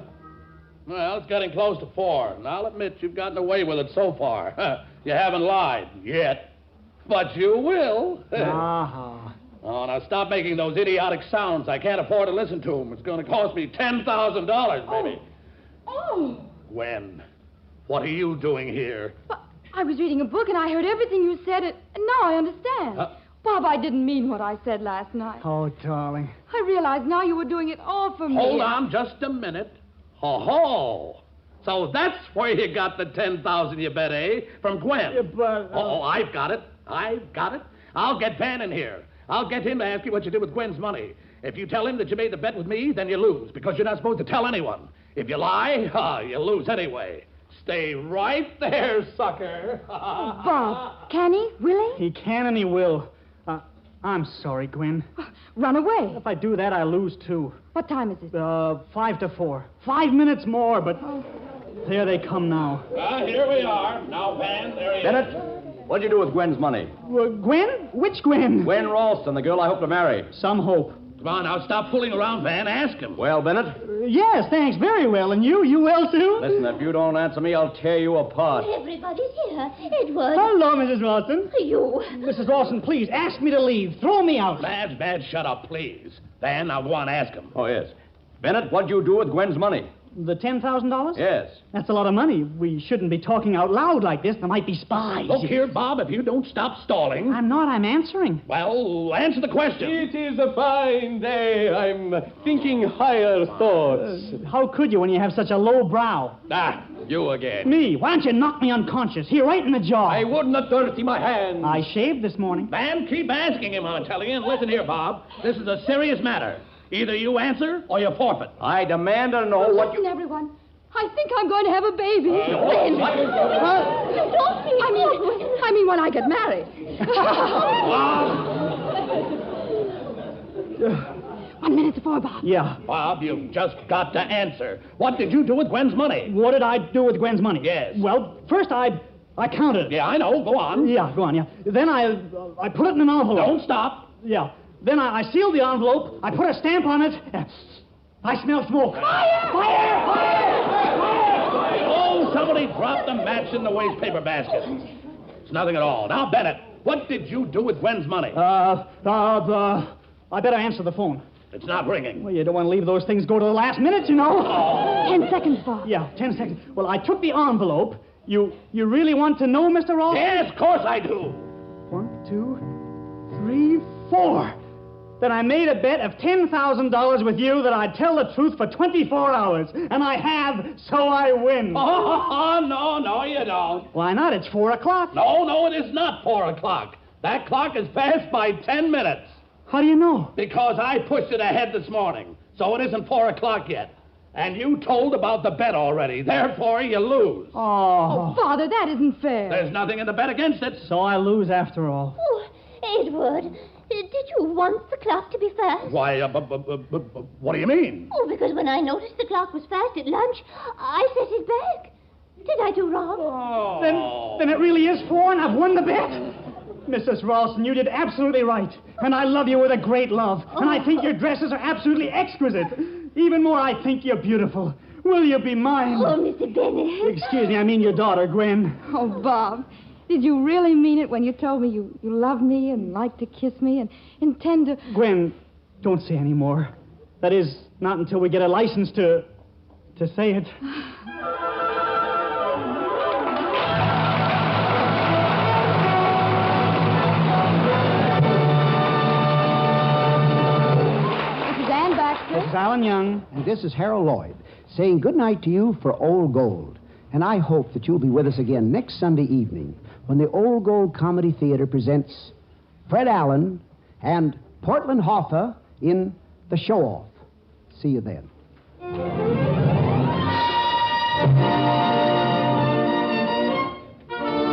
Well, it's getting close to 4, and I'll admit you've gotten away with it so far. You haven't lied yet, but you will. Uh-huh. Oh, now stop making those idiotic sounds. I can't afford to listen to them. It's going to cost me $10,000, baby. Oh. Gwen, what are you doing here? But I was reading a book and I heard everything you said, and now I understand. Bob, I didn't mean what I said last night. Oh, darling. I realized now you were doing it all for me. Hold on just a minute. Ho-ho. So that's where you got the $10,000 you bet, eh? From Gwen. Yeah, but... Oh, I've got it. I'll get Van in here. I'll get him to ask you what you did with Gwen's money. If you tell him that you made the bet with me, then you lose, because you're not supposed to tell anyone. If you lie, you lose anyway. Stay right there, sucker. Bob, can he? Will he? He can and he will. I'm sorry, Gwen. Run away. If I do that, I lose, too. What time is it? 5 to 4. 5 minutes more, but there they come now. Here we are. Now, Van, there he is. Bennett, what'd you do with Gwen's money? Gwen? Which Gwen? Gwen Ralston, the girl I hope to marry. Some hope. Come on, now, stop fooling around, Van. Ask him. Well, Bennett? Yes, thanks. Very well. And you? You well, too? Listen, if you don't answer me, I'll tear you apart. Everybody's here. Edward. Hello, Mrs. Ralston. You. Mrs. Ralston, please, ask me to leave. Throw me out. Bad, shut up, please. Van, now go on, ask him. Oh, yes. Bennett, what'd you do with Gwen's money? The $10,000? Yes. That's a lot of money. We shouldn't be talking out loud like this. There might be spies. Look here, Bob, if you don't stop stalling... I'm not. I'm answering. Well, answer the question. It is a fine day. I'm thinking higher thoughts. How could you when you have such a low brow? Ah, you again. Me? Why don't you knock me unconscious? Here, right in the jaw. I wouldn't have dirty my hands. I shaved this morning. Man, keep asking him, I'm telling you. And listen here, Bob. This is a serious matter. Either you answer or you forfeit. I demand to know what you... Listen, everyone. I think I'm going to have a baby. When? I mean when I get married. 1 minute to 4, Bob. Yeah. Bob, you've just got to answer. What did you do with Gwen's money? What did I do with Gwen's money? Yes. Well, first I counted it. Yeah, I know. Go on. Yeah, go on, yeah. Then I put it in an envelope. Don't stop. Yeah. Then I sealed the envelope. I put a stamp on it. I smell smoke. Fire! Fire! Fire! Fire! Oh, somebody dropped a match in the waste paper basket. It's nothing at all. Now, Bennett, what did you do with Gwen's money? I better answer the phone. It's not ringing. Well, you don't want to leave those things go to the last minute, you know. Oh. 10 seconds, Bob. Yeah, 10 seconds. Well, I took the envelope. You really want to know, Mr. Ralston? Yes, of course I do. 1, 2, 3, 4. Then I made a bet of $10,000 with you that I'd tell the truth for 24 hours. And I have, so I win. Oh, no, you don't. Why not? It's 4 o'clock. No, it is not 4 o'clock. That clock is fast by 10 minutes. How do you know? Because I pushed it ahead this morning. So it isn't 4 o'clock yet. And you told about the bet already. Therefore, you lose. Oh. Father, that isn't fair. There's nothing in the bet against it. So I lose after all. Oh, Edward. Did you want the clock to be fast? Why, what do you mean? Oh, because when I noticed the clock was fast at lunch, I set it back. Did I do wrong? Then it really is 4 and I've won the bet? Mrs. Ralston, you did absolutely right. And I love you with a great love. And I think your dresses are absolutely exquisite. Even more, I think you're beautiful. Will you be mine? Oh, Mr. Bennett. Excuse me, I mean your daughter, Gwen. Oh, Bob, did you really mean it when you told me you love me and like to kiss me and intend to... Gwen, don't say any more. That is, not until we get a license to say it. This is Alan Young. And this is Harold Lloyd, saying good night to you for Old Gold. And I hope that you'll be with us again next Sunday evening when the Old Gold Comedy Theater presents Fred Allen and Portland Hoffa in The Show-Off. See you then.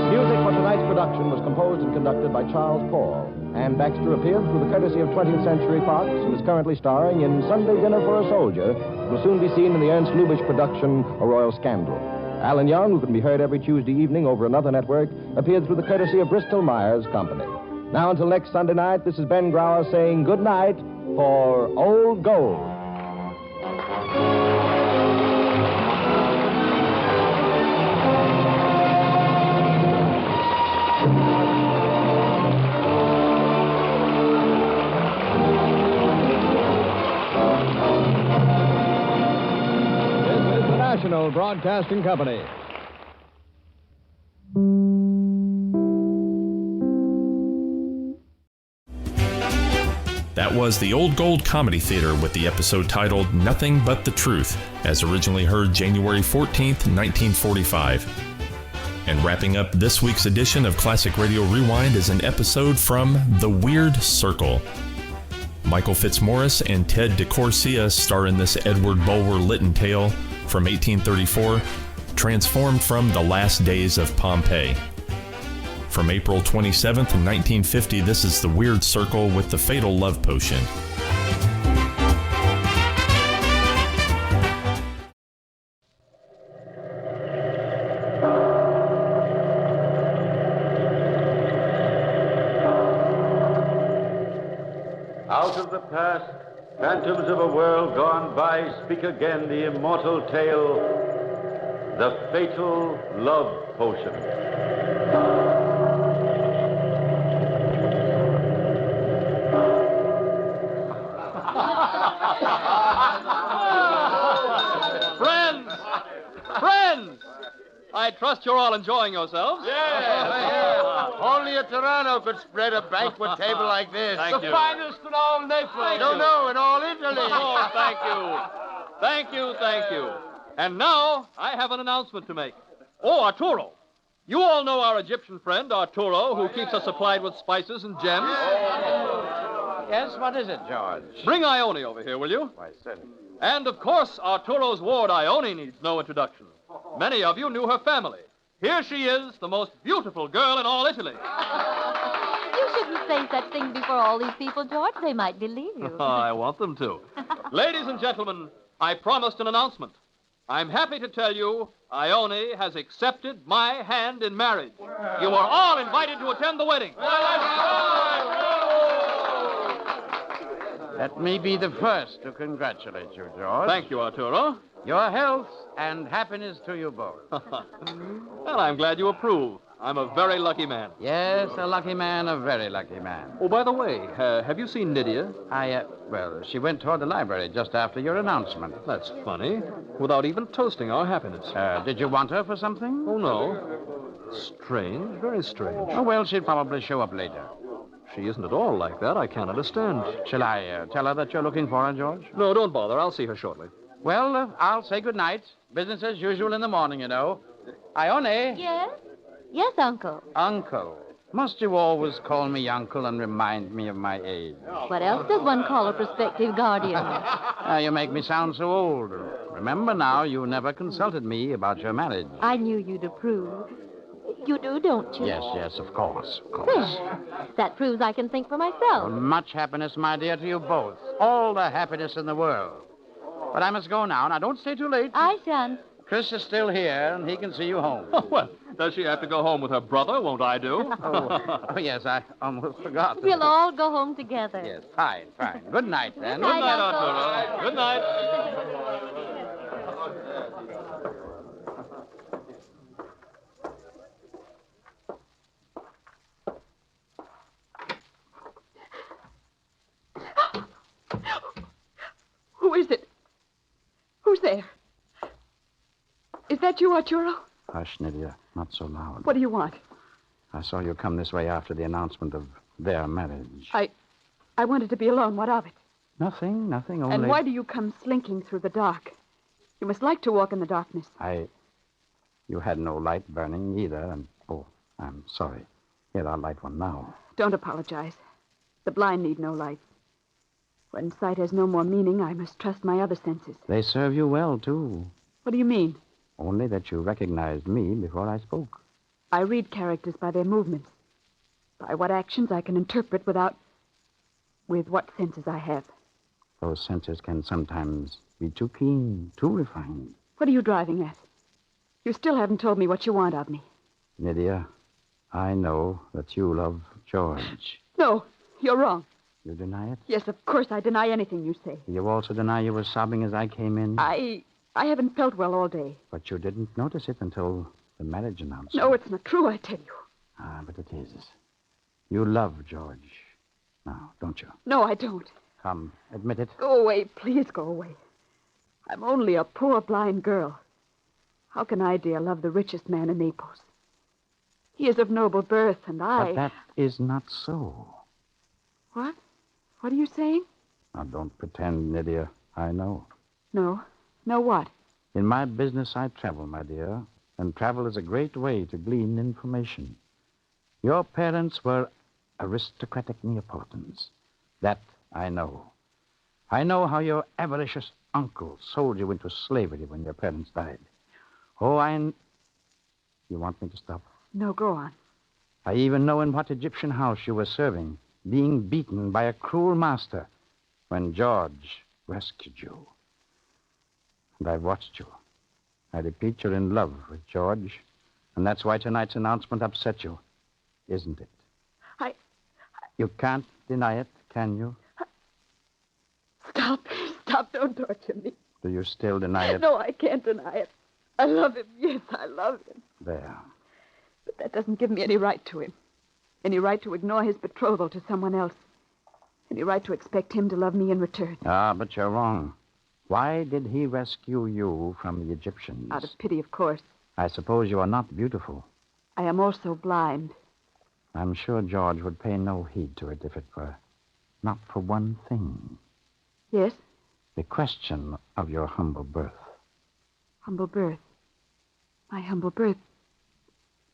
Music for tonight's production was composed and conducted by Charles Paul. Ann Baxter appeared through the courtesy of 20th Century Fox, who is currently starring in Sunday Dinner for a Soldier, who will soon be seen in the Ernst Lubitsch production, A Royal Scandal. Alan Young, who can be heard every Tuesday evening over another network, appeared through the courtesy of Bristol Myers Company. Now, until next Sunday night, this is Ben Grauer saying good night for Old Gold. National Broadcasting Company. That was the Old Gold Comedy Theater with the episode titled Nothing But the Truth, as originally heard January 14th, 1945. And wrapping up this week's edition of Classic Radio Rewind is an episode from The Weird Circle. Michael Fitzmaurice and Ted DeCorsia star in this Edward Bulwer Lytton tale from 1834, transformed from The Last Days of Pompeii. From April 27th, 1950, this is The Weird Circle with The Fatal Love Potion. Out of the past, phantoms of a world gone by, speak again the immortal tale, The Fatal Love Potion. Friends! I trust you're all enjoying yourselves. Yeah. Only a Toronto could spread a banquet table like this. Thank you. Finest in all Naples. No, in all Italy. Oh, thank you. Thank you. And now, I have an announcement to make. Oh, Arturo. You all know our Egyptian friend, Arturo, who keeps us supplied with spices and gems. Yes, what is it, George? Bring Ione over here, will you? Why, certainly. And, of course, Arturo's ward, Ione, needs no introduction. Many of you knew her family. Here she is, the most beautiful girl in all Italy. You shouldn't say such things before all these people, George. They might believe you. I want them to. Ladies and gentlemen, I promised an announcement. I'm happy to tell you Ione has accepted my hand in marriage. You are all invited to attend the wedding. Let me be the first to congratulate you, George. Thank you, Arturo. Your health and happiness to you both. Well, I'm glad you approve. I'm a very lucky man. Yes, a lucky man, a very lucky man. Oh, by the way, have you seen Nydia? Well, she went toward the library just after your announcement. That's funny. Without even toasting our happiness. Did you want her for something? Oh, no. Strange, very strange. Oh, well, she'll probably show up later. She isn't at all like that. I can't understand. Shall I tell her that you're looking for her, George? No, don't bother. I'll see her shortly. Well, I'll say good night. Business as usual in the morning, you know. Ione. Yes? Yes, Uncle. Uncle. Must you always call me uncle and remind me of my age? What else does one call a prospective guardian? You make me sound so old. Remember now, you never consulted me about your marriage. I knew you'd approve. You do, don't you? Yes, of course. There. That proves I can think for myself. Much happiness, my dear, to you both. All the happiness in the world. But I must go now. Now, don't stay too late. I shan't. Chris is still here, and he can see you home. Oh, well, does she have to go home with her brother? Won't I do? Oh, yes, I almost forgot. We'll all go home together. Yes, fine. Good night, then. Good night, Arturo. Good night. Who is it? Who's there? Is that you, Arturo? Hush, Nydia. Not so loud. What do you want? I saw you come this way after the announcement of their marriage. I wanted to be alone. What of it? Nothing, only... And why do you come slinking through the dark? You must like to walk in the darkness. You had no light burning either, and... Oh, I'm sorry. Here, I'll light one now. Don't apologize. The blind need no light. When sight has no more meaning, I must trust my other senses. They serve you well, too. What do you mean? Only that you recognized me before I spoke. I read characters by their movements. By what actions I can interpret with what senses I have. Those senses can sometimes be too keen, too refined. What are you driving at? You still haven't told me what you want of me. Nydia, I know that you love George. No, you're wrong. You deny it? Yes, of course I deny anything you say. You also deny you were sobbing as I came in? I haven't felt well all day. But you didn't notice it until the marriage announcement. No, it's not true, I tell you. But it is. You love George. Now, don't you? No, I don't. Come, admit it. Go away, please go away. I'm only a poor blind girl. How can I, dear, love the richest man in Naples? He is of noble birth, and But that is not so. What? What are you saying? Now, don't pretend, Nydia. I know. No. No what? In my business, I travel, my dear. And travel is a great way to glean information. Your parents were aristocratic Neapolitans. That I know. I know how your avaricious uncle sold you into slavery when your parents died. Oh, You want me to stop? No, go on. I even know in what Egyptian house you were serving, being beaten by a cruel master when George rescued you. And I've watched you. I repeat, you're in love with George, and that's why tonight's announcement upset you, isn't it? You can't deny it, can you? Stop, don't torture me. Do you still deny it? No, I can't deny it. I love him, yes, I love him. There. But that doesn't give me any right to him. Any right to ignore his betrothal to someone else. Any right to expect him to love me in return. But you're wrong. Why did he rescue you from the Egyptians? Out of pity, of course. I suppose you are not beautiful. I am also blind. I'm sure George would pay no heed to it if it were not for one thing. Yes? The question of your humble birth. Humble birth? My humble birth?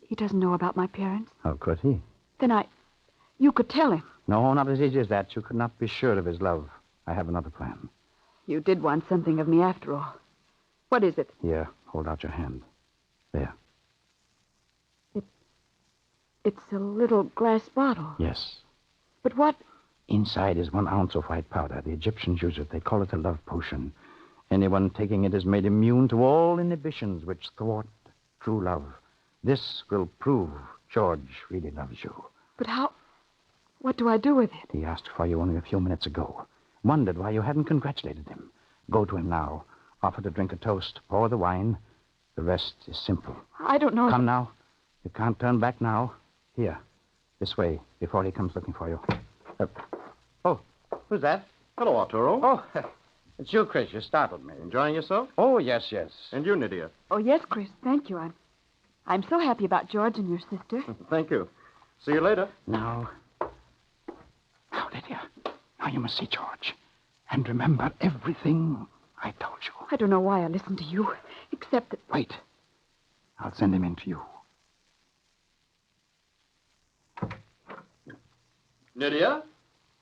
He doesn't know about my parents? How could he? Then you could tell him. No, not as easy as that. You could not be sure of his love. I have another plan. You did want something of me after all. What is it? Here, hold out your hand. There. It's a little glass bottle. Yes. But what? Inside is 1 ounce of white powder. The Egyptians use it. They call it a love potion. Anyone taking it is made immune to all inhibitions which thwart true love. This will prove George really loves you. But how? What do I do with it? He asked for you only a few minutes ago. Wondered why you hadn't congratulated him. Go to him now. Offer to drink a toast. Pour the wine. The rest is simple. I don't know. Come now. You can't turn back now. Here. This way, before he comes looking for you. Who's that? Hello, Arturo. Oh, it's you, Chris. You startled me. Enjoying yourself? Oh, yes. And you, Nydia? Oh, yes, Chris. Thank you. I'm so happy about George and your sister. Thank you. See you later. Now, Lydia. Now you must see George. And remember everything I told you. I don't know why I listened to you, except that... Wait. I'll send him in to you. Nydia?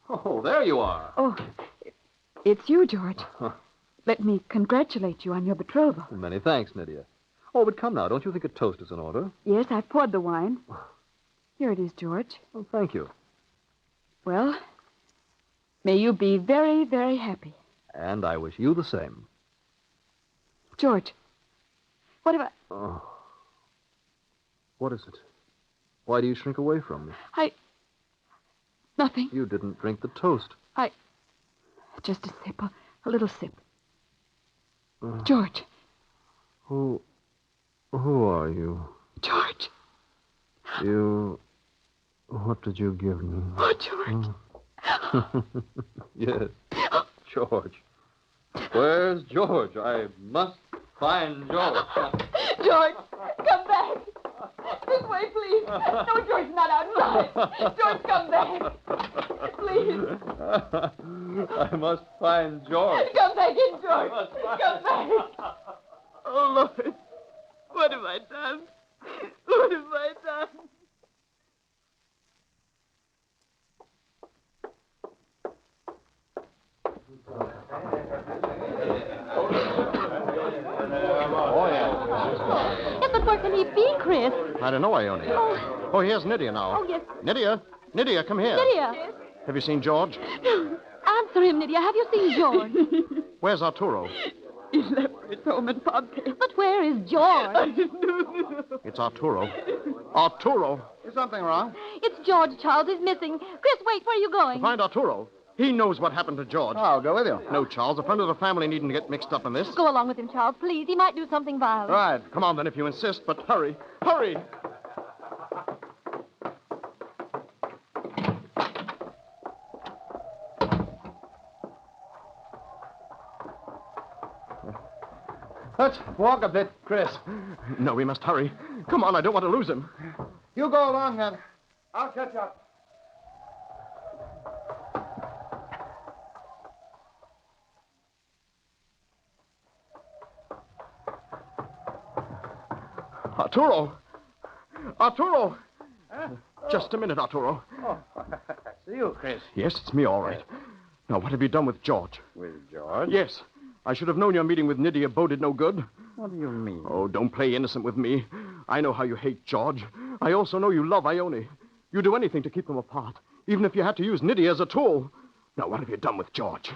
Oh, there you are. Oh, it's you, George. Let me congratulate you on your betrothal. Many thanks, Nydia. Oh, but come now. Don't you think a toast is in order? Yes, I've poured the wine. Here it is, George. Oh, thank you. Well, may you be very, very happy. And I wish you the same. George, what have I... Oh. What is it? Why do you shrink away from me? Nothing. You didn't drink the toast. Just a sip, a little sip. George. Who are you? George. What did you give me? Oh, George. Yes, George. Where's George? I must find George. George, come back. This way, please. No, George, not outside. George, come back. Please. I must find George. Come back in, George. Come back. Oh, Lord. What have I done? What have I done? Oh, yeah. Yes, but where can he be, Chris? I don't know, Ione. Oh, here's Nydia now. Oh, yes. Nydia, come here. Lydia. Have you seen George? Answer him, Lydia. Have you seen George? Where's Arturo? He left for his home in Pompeii. But where is George? It's Arturo. Arturo? Is something wrong? It's George, Charles. He's missing. Chris, wait. Where are you going? To find Arturo. He knows what happened to George. I'll go with you. No, Charles. A friend of the family needn't get mixed up in this. Go along with him, Charles, please. He might do something violent. Right. Come on, then, if you insist. But hurry. Hurry! Let's walk a bit, Chris. No, we must hurry. Come on, I don't want to lose him. You go along, then. I'll catch up. Arturo! Arturo! Just a minute, Arturo. Oh, it's you, Chris. Yes, it's me, all right. Now, what have you done with George? With George? Yes. I should have known your meeting with Nydia boded no good. What do you mean? Oh, don't play innocent with me. I know how you hate George. I also know you love Ione. You'd do anything to keep them apart, even if you had to use Nydia as a tool. Now, what have you done with George?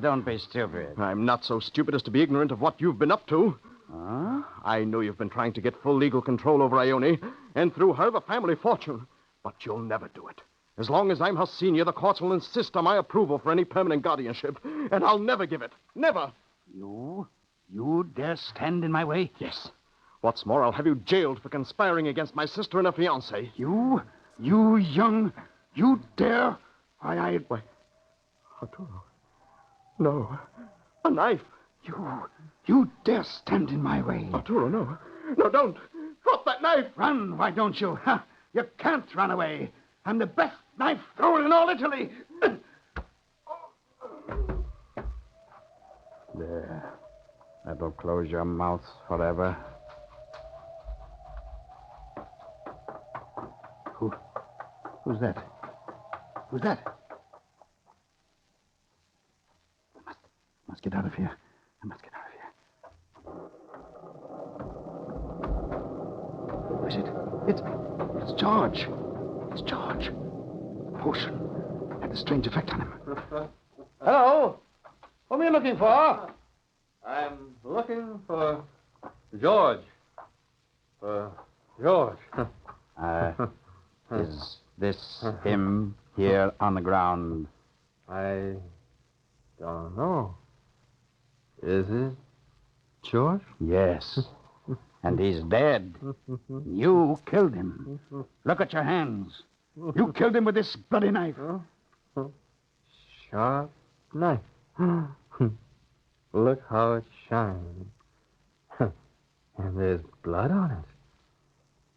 Don't be stupid. I'm not so stupid as to be ignorant of what you've been up to. Huh? I know you've been trying to get full legal control over Ione, and through her, the family fortune. But you'll never do it. As long as I'm her senior, the courts will insist on my approval for any permanent guardianship, and I'll never give it. Never. You dare stand in my way? Yes. What's more, I'll have you jailed for conspiring against my sister and her fiancé. You dare? Why, Arturo. No. A knife. You dare stand in my way? Arturo, no. No, don't. Drop that knife. Run, why don't you? You can't run away. I'm the best knife thrower in all Italy. There. That'll close your mouth forever. Who's that? Who's that? I must get out of here. I must get out of here. Who is it? It's George. It's George. Potion. Had a strange effect on him. Hello. What are you looking for? I'm looking for George. George. Is this him here on the ground? I don't know. Is it George? Yes. And he's dead. You killed him. Look at your hands. You killed him with this bloody knife. Sharp knife. Look how it shines. And there's blood on it.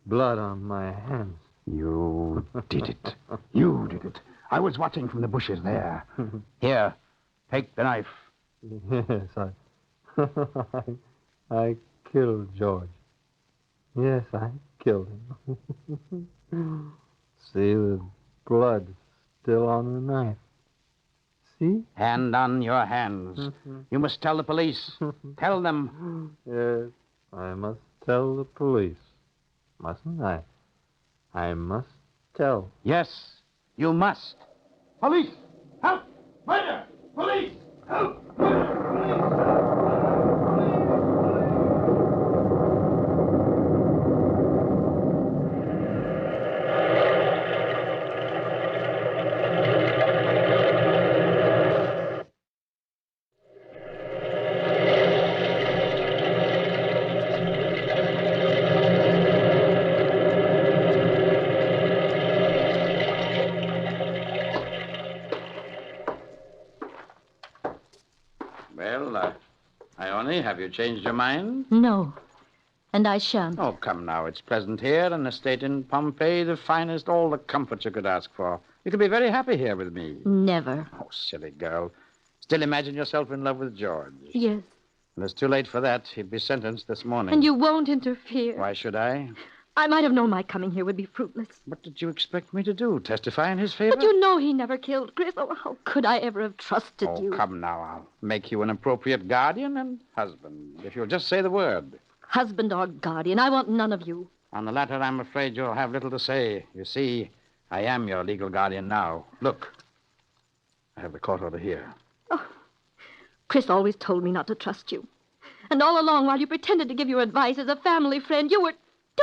Blood on my hands. You did it. You did it. I was watching from the bushes there. Here, take the knife. Yes, I killed George. Yes, I killed him. See, the blood still on the knife. See? Hand on your hands. You must tell the police. Tell them. Yes, I must tell the police, mustn't I? I must tell. Yes, you must. Police! Help! Murder! Police! Help! Well, Ione, have you changed your mind? No. And I shan't. Oh, come now. It's pleasant here, an estate in Pompeii, the finest, all the comfort you could ask for. You could be very happy here with me. Never. Oh, silly girl. Still imagine yourself in love with George. Yes. And it's too late for that. He'd be sentenced this morning. And you won't interfere. Why should I? I might have known my coming here would be fruitless. What did you expect me to do? Testify in his favor? But you know he never killed Chris. Oh, how could I ever have trusted you? Oh, come now. I'll make you an appropriate guardian and husband, if you'll just say the word. Husband or guardian, I want none of you. On the latter, I'm afraid you'll have little to say. You see, I am your legal guardian now. Look, I have the court order here. Chris always told me not to trust you. And all along, while you pretended to give your advice as a family friend, you were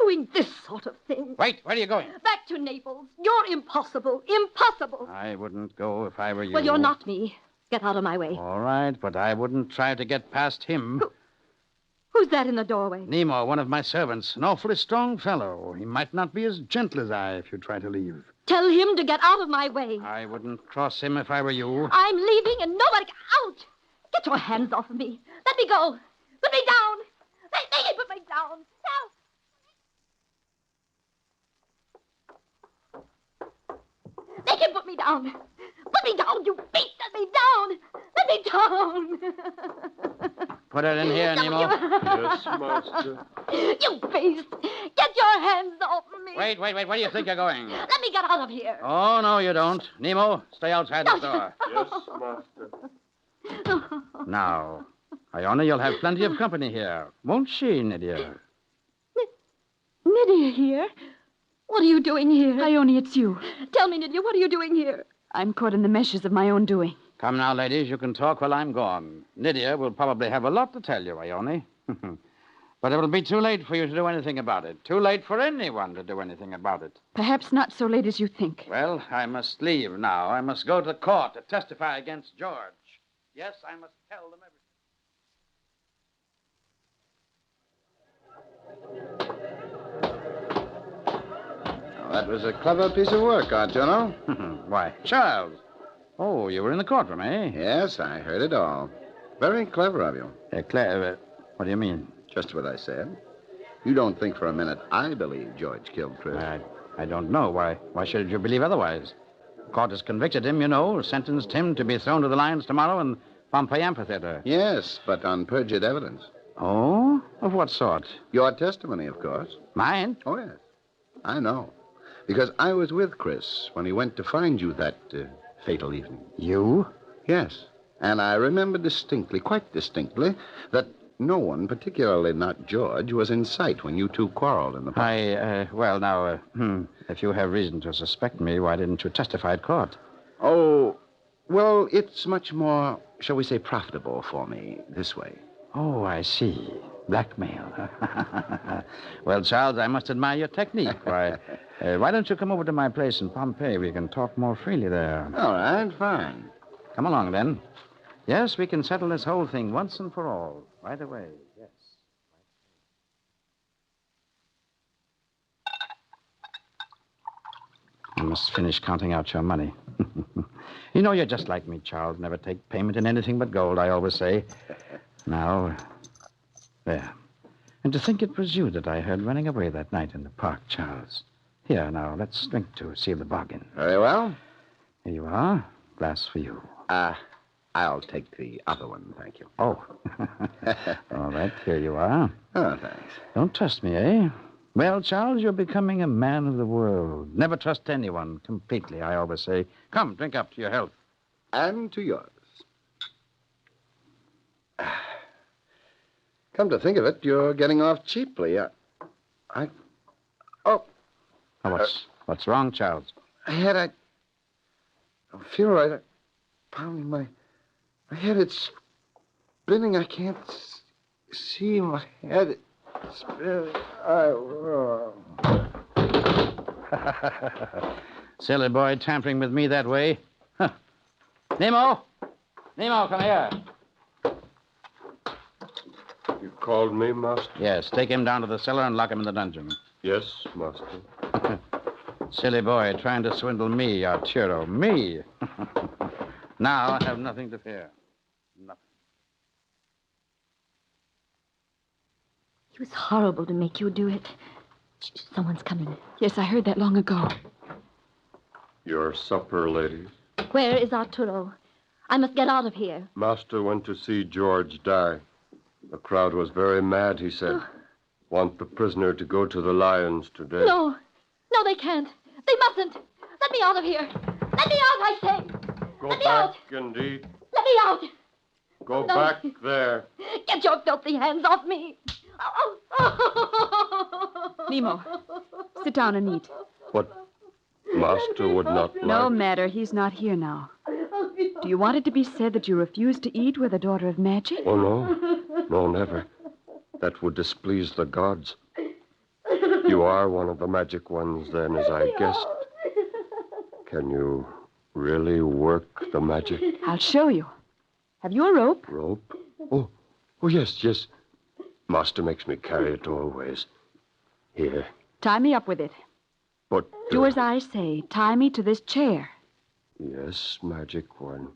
doing this sort of thing. Wait, where are you going? Back to Naples. You're impossible. Impossible. I wouldn't go if I were you. Well, you're not me. Get out of my way. All right, but I wouldn't try to get past him. Who's that in the doorway? Nemo, one of my servants. An awfully strong fellow. He might not be as gentle as I if you try to leave. Tell him to get out of my way. I wouldn't cross him if I were you. I'm leaving and nobody... Out! Get your hands off of me. Let me go. Put me down. They can put me down. Now. They can put me down. Put me down, you beast. Let me down. Let me down. Put it in here, Nemo. Yes, master. You beast. Get your hands off of me. Wait. Where do you think you're going? Let me get out of here. Oh, no, you don't. Nemo, stay outside the door. Yes, master. Now, Ione, you'll have plenty of company here. Won't she, Nydia? Nydia here? What are you doing here? Ione, it's you. Tell me, Nydia, what are you doing here? I'm caught in the meshes of my own doing. Come now, ladies, you can talk while I'm gone. Nydia will probably have a lot to tell you, Ione. But it will be too late for you to do anything about it. Too late for anyone to do anything about it. Perhaps not so late as you think. Well, I must leave now. I must go to the court to testify against George. Yes, I must tell them everything. Well, that was a clever piece of work, Arturo. Why, Charles. Oh, you were in the courtroom, eh? Yes, I heard it all. Very clever of you. Clever? What do you mean? Just what I said. You don't think for a minute I believe George killed Chris. I don't know. Why should you believe otherwise? Court has convicted him, you know, sentenced him to be thrown to the lions tomorrow in Pompeii Amphitheater. Yes, but on perjured evidence. Oh? Of what sort? Your testimony, of course. Mine? Oh, yes. I know. Because I was with Chris when he went to find you that fatal evening. You? Yes. And I remember distinctly, quite distinctly, that no one, particularly not George, was in sight when you two quarreled in the park. Well, now, if you have reason to suspect me, why didn't you testify at court? Oh, well, it's much more, shall we say, profitable for me this way. Oh, I see. Blackmail. Well, Charles, I must admire your technique. Why don't you come over to my place in Pompeii? We can talk more freely there. All right, fine. Come along, then. Yes, we can settle this whole thing once and for all. Right away, yes. I must finish counting out your money. You know, you're just like me, Charles. Never take payment in anything but gold, I always say. Now, there. And to think it was you that I heard running away that night in the park, Charles. Here, now, let's drink to seal the bargain. Very well. Here you are. Glass for you. I'll take the other one, thank you. Oh. All right, here you are. Oh, thanks. Don't trust me, eh? Well, Charles, you're becoming a man of the world. Never trust anyone completely, I always say. Come, drink up to your health. And to yours. Come to think of it, you're getting off cheaply. What's wrong, Charles? I feel right. Pounding my head. It's spinning. I can't see my head. It's spinning. Silly boy tampering with me that way. Huh. Nemo, come here. You called me, Master? Yes, take him down to the cellar and lock him in the dungeon. Yes, Master. Silly boy trying to swindle me, Arturo. Me. Now I have nothing to fear. Nothing. It was horrible to make you do it. Someone's coming. Yes, I heard that long ago. Your supper, ladies. Where is Arturo? I must get out of here. Master went to see George die. The crowd was very mad, he said. Want the prisoner to go to the lions today. No, they can't. They mustn't. Let me out of here. Let me out, I say. Go Let me back out. and eat. Let me out. Go No. back there. Get your filthy hands off me. Nemo, sit down and eat. What Master would not like. No matter, he's not here now. Do you want it to be said that you refused to eat with a daughter of magic? Oh, no. No, never. That would displease the gods. You are one of the magic ones, then, as I guessed. Can you really work the magic? I'll show you. Have you a rope? Rope? Oh, yes. Master makes me carry it always. Here. Tie me up with it. But... Do as I say. Tie me to this chair. Yes, magic one.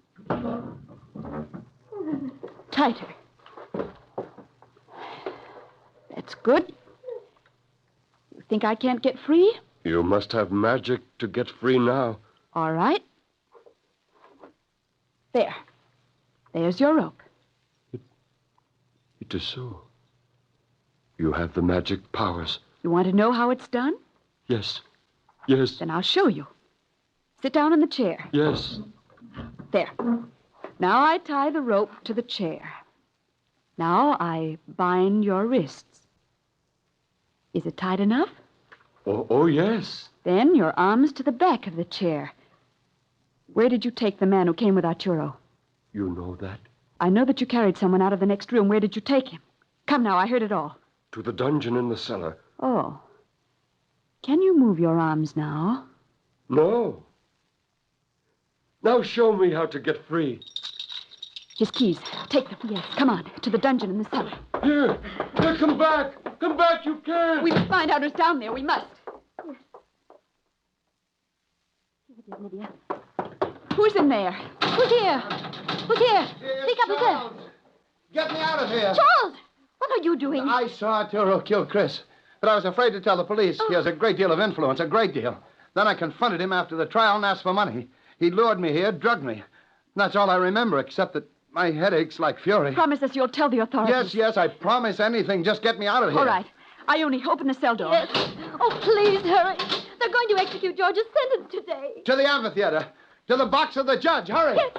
Tighter. That's good. You think I can't get free? You must have magic to get free now. All right. There. There's your rope. It is so. You have the magic powers. You want to know how it's done? Yes. Then I'll show you. Sit down in the chair. Yes. There. Now I tie the rope to the chair. Now I bind your wrists. Is it tight enough? Oh, yes. Then your arms to the back of the chair. Where did you take the man who came with Arturo? You know that? I know that you carried someone out of the next room. Where did you take him? Come now, I heard it all. To the dungeon in the cellar. Oh. Can you move your arms now? No. Now show me how to get free. His keys. Take them. Yes, come on. To the dungeon in the cellar. Here, come back. Come back, you can't. We must find out who's down there. We must. Lydia. Who's in there? Who's here? Speak up, who's there? Get me out of here. Charles! What are you doing? I saw Arturo kill Chris, but I was afraid to tell the police. He has a great deal of influence, a great deal. Then I confronted him after the trial and asked for money. He lured me here, drugged me. And that's all I remember, except that my head aches like fury. Promise us you'll tell the authorities. Yes, I promise anything. Just get me out of here. All right. Ione, open the cell door. Yes. Oh, please, hurry. They're going to execute George's sentence today. To the amphitheater. To the box of the judge. Hurry. Yes.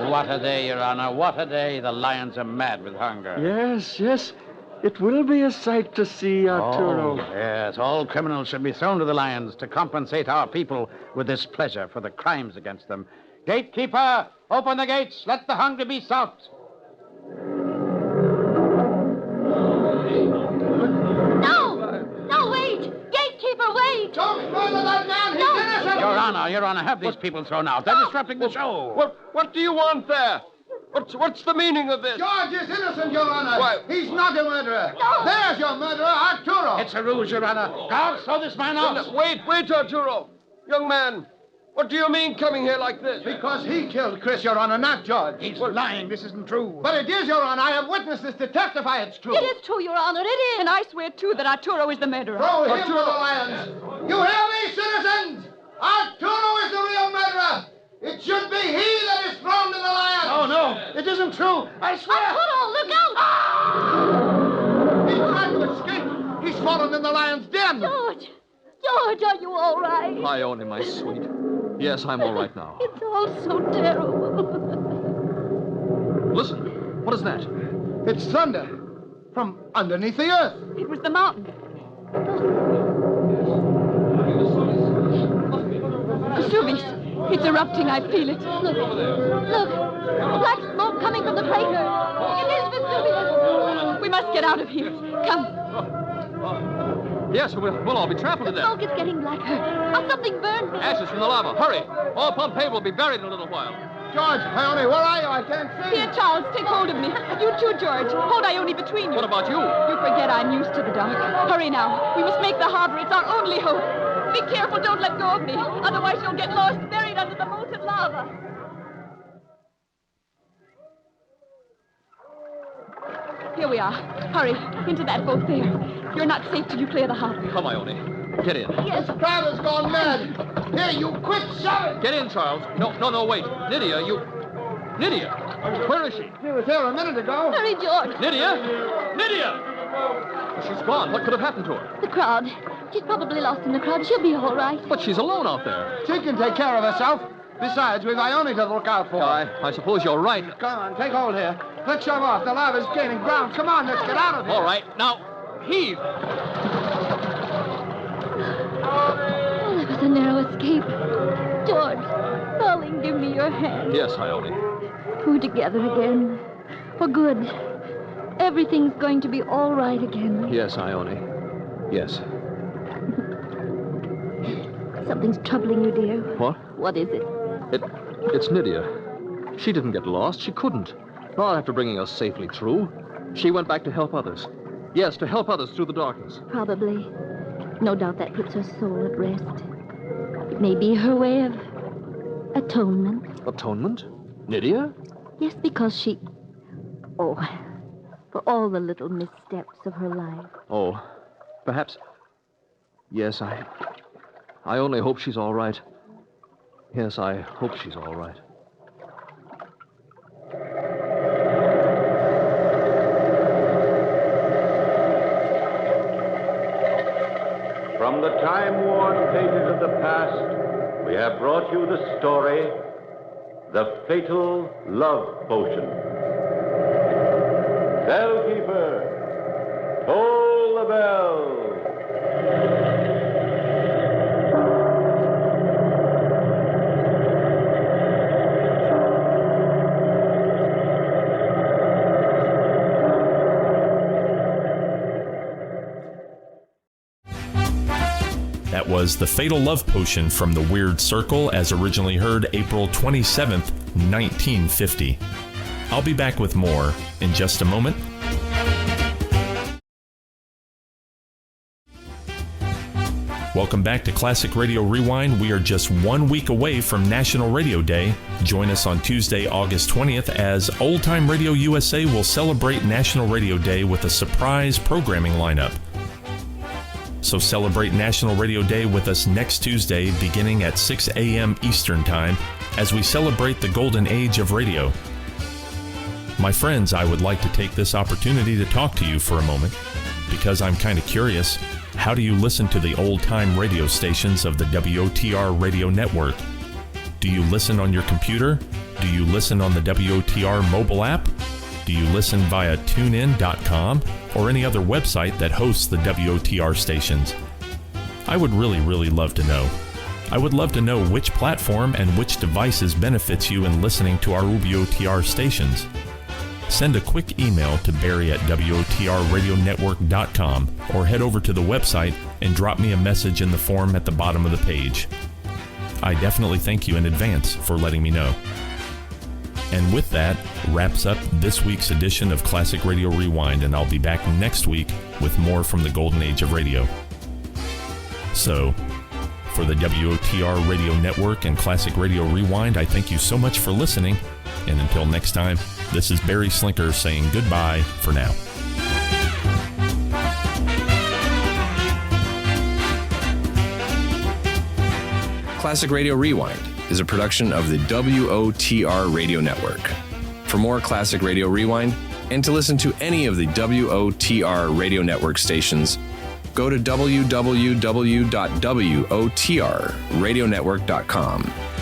What a day, Your Honor. What a day. The lions are mad with hunger. Yes. It will be a sight to see, Arturo. Oh, yes. All criminals should be thrown to the lions to compensate our people with this pleasure for the crimes against them. Gatekeeper, open the gates. Let the hungry be stopped. No, wait. Gatekeeper, wait. Don't murder that man. He's innocent. Your Honor, have these people thrown out. They're disrupting the show. What do you want there? What's the meaning of this? George is innocent, Your Honor. Why? He's not a murderer. No. There's your murderer, Arturo. It's a ruse, Your Honor. Guards, throw this man out. Wait, Arturo. Young man, what do you mean coming here like this? Because he killed Chris, Your Honor, not George. He's lying. This isn't true. But it is, Your Honor. I have witnesses to testify it's true. It is true, Your Honor. It is. And I swear, too, that Arturo is the murderer. Throw him to the lions. You hear me, citizens? Arturo is the real murderer. It should be he that is thrown to the lions. Oh, no. It isn't true. I swear. Arturo, look out! He tried to escape. He's fallen in the lion's den. George, George, are you all right? Ione, my sweet. Yes, I'm all right now. It's all so terrible. Listen, what is that? It's thunder from underneath the earth. It was the mountain. Vesuvius. It's erupting. I feel it. Look. Black smoke coming from the crater. It is Vesuvius. We must get out of here. Come. Yes, we'll all be trampled to The death. smoke is getting blacker. Oh, something burned me. Ashes from the lava. Hurry. All Pompeii will be buried in a little while. George, Ione, where are you? I can't see. Here, Charles, take hold of me. You too, George. Hold Ione between you. What about you? You forget I'm used to the dark. Hurry now. We must make the harbor. It's our only hope. Be careful. Don't let go of me. Otherwise, you'll get lost, buried under the molten lava. Here we are. Hurry. Into that boat there. You're not safe till you clear the harbor. Come, Ione. Get in. Yes, the crowd has gone mad. Here, you quit shouting. Get in, Charles. No, wait. Nydia, where is she? She was here a minute ago. Hurry, George. Nydia! She's gone. What could have happened to her? The crowd. She's probably lost in the crowd. She'll be all right. But she's alone out there. She can take care of herself. Besides, we've Ione to look out for. I suppose you're right. Come on, take hold here. Let's shove off. The lava's gaining ground. Come on, let's get out of here. All right. Now, heave. Oh, that was a narrow escape. George, darling, give me your hand. Yes, Ione. We're together again. For good. Everything's going to be all right again. Yes, Ione. Yes. Something's troubling you, dear. What? What is it? It's Nydia. She didn't get lost. She couldn't. Not after bringing us safely through. She went back to help others. Yes, to help others through the darkness. Probably. No doubt that puts her soul at rest. It may be her way of atonement. Atonement? Nydia? Yes, because she... Oh, for all the little missteps of her life. Oh, perhaps... Yes, I only hope she's all right. Yes, I hope she's all right. From the time-worn pages of the past, we have brought you the story, The Fatal Love Potion. Bellkeeper, toll the bell. That was The Fatal Love Potion from The Weird Circle, as originally heard April 27th, 1950. I'll be back with more in just a moment. Welcome back to Classic Radio Rewind. We are just 1 week away from National Radio Day. Join us on Tuesday, August 20th, as Old Time Radio USA will celebrate National Radio Day with a surprise programming lineup. So celebrate National Radio Day with us next Tuesday, beginning at 6 a.m. Eastern Time, as we celebrate the golden age of radio. My friends, I would like to take this opportunity to talk to you for a moment, because I'm kind of curious. How do you listen to the old-time radio stations of the WOTR Radio Network? Do you listen on your computer? Do you listen on the WOTR mobile app? Do you listen via TuneIn.com or any other website that hosts the WOTR stations? I would really love to know. I would love to know which platform and which devices benefits you in listening to our WOTR stations. Send a quick email to Barry at WOTRradionetwork.com or head over to the website and drop me a message in the form at the bottom of the page. I definitely thank you in advance for letting me know. And with that, wraps up this week's edition of Classic Radio Rewind, and I'll be back next week with more from the golden age of radio. So, for the WOTR Radio Network and Classic Radio Rewind, I thank you so much for listening, and until next time, this is Barry Slinker saying goodbye for now. Classic Radio Rewind is a production of the WOTR Radio Network. For more Classic Radio Rewind, and to listen to any of the WOTR Radio Network stations, go to www.wotrradionetwork.com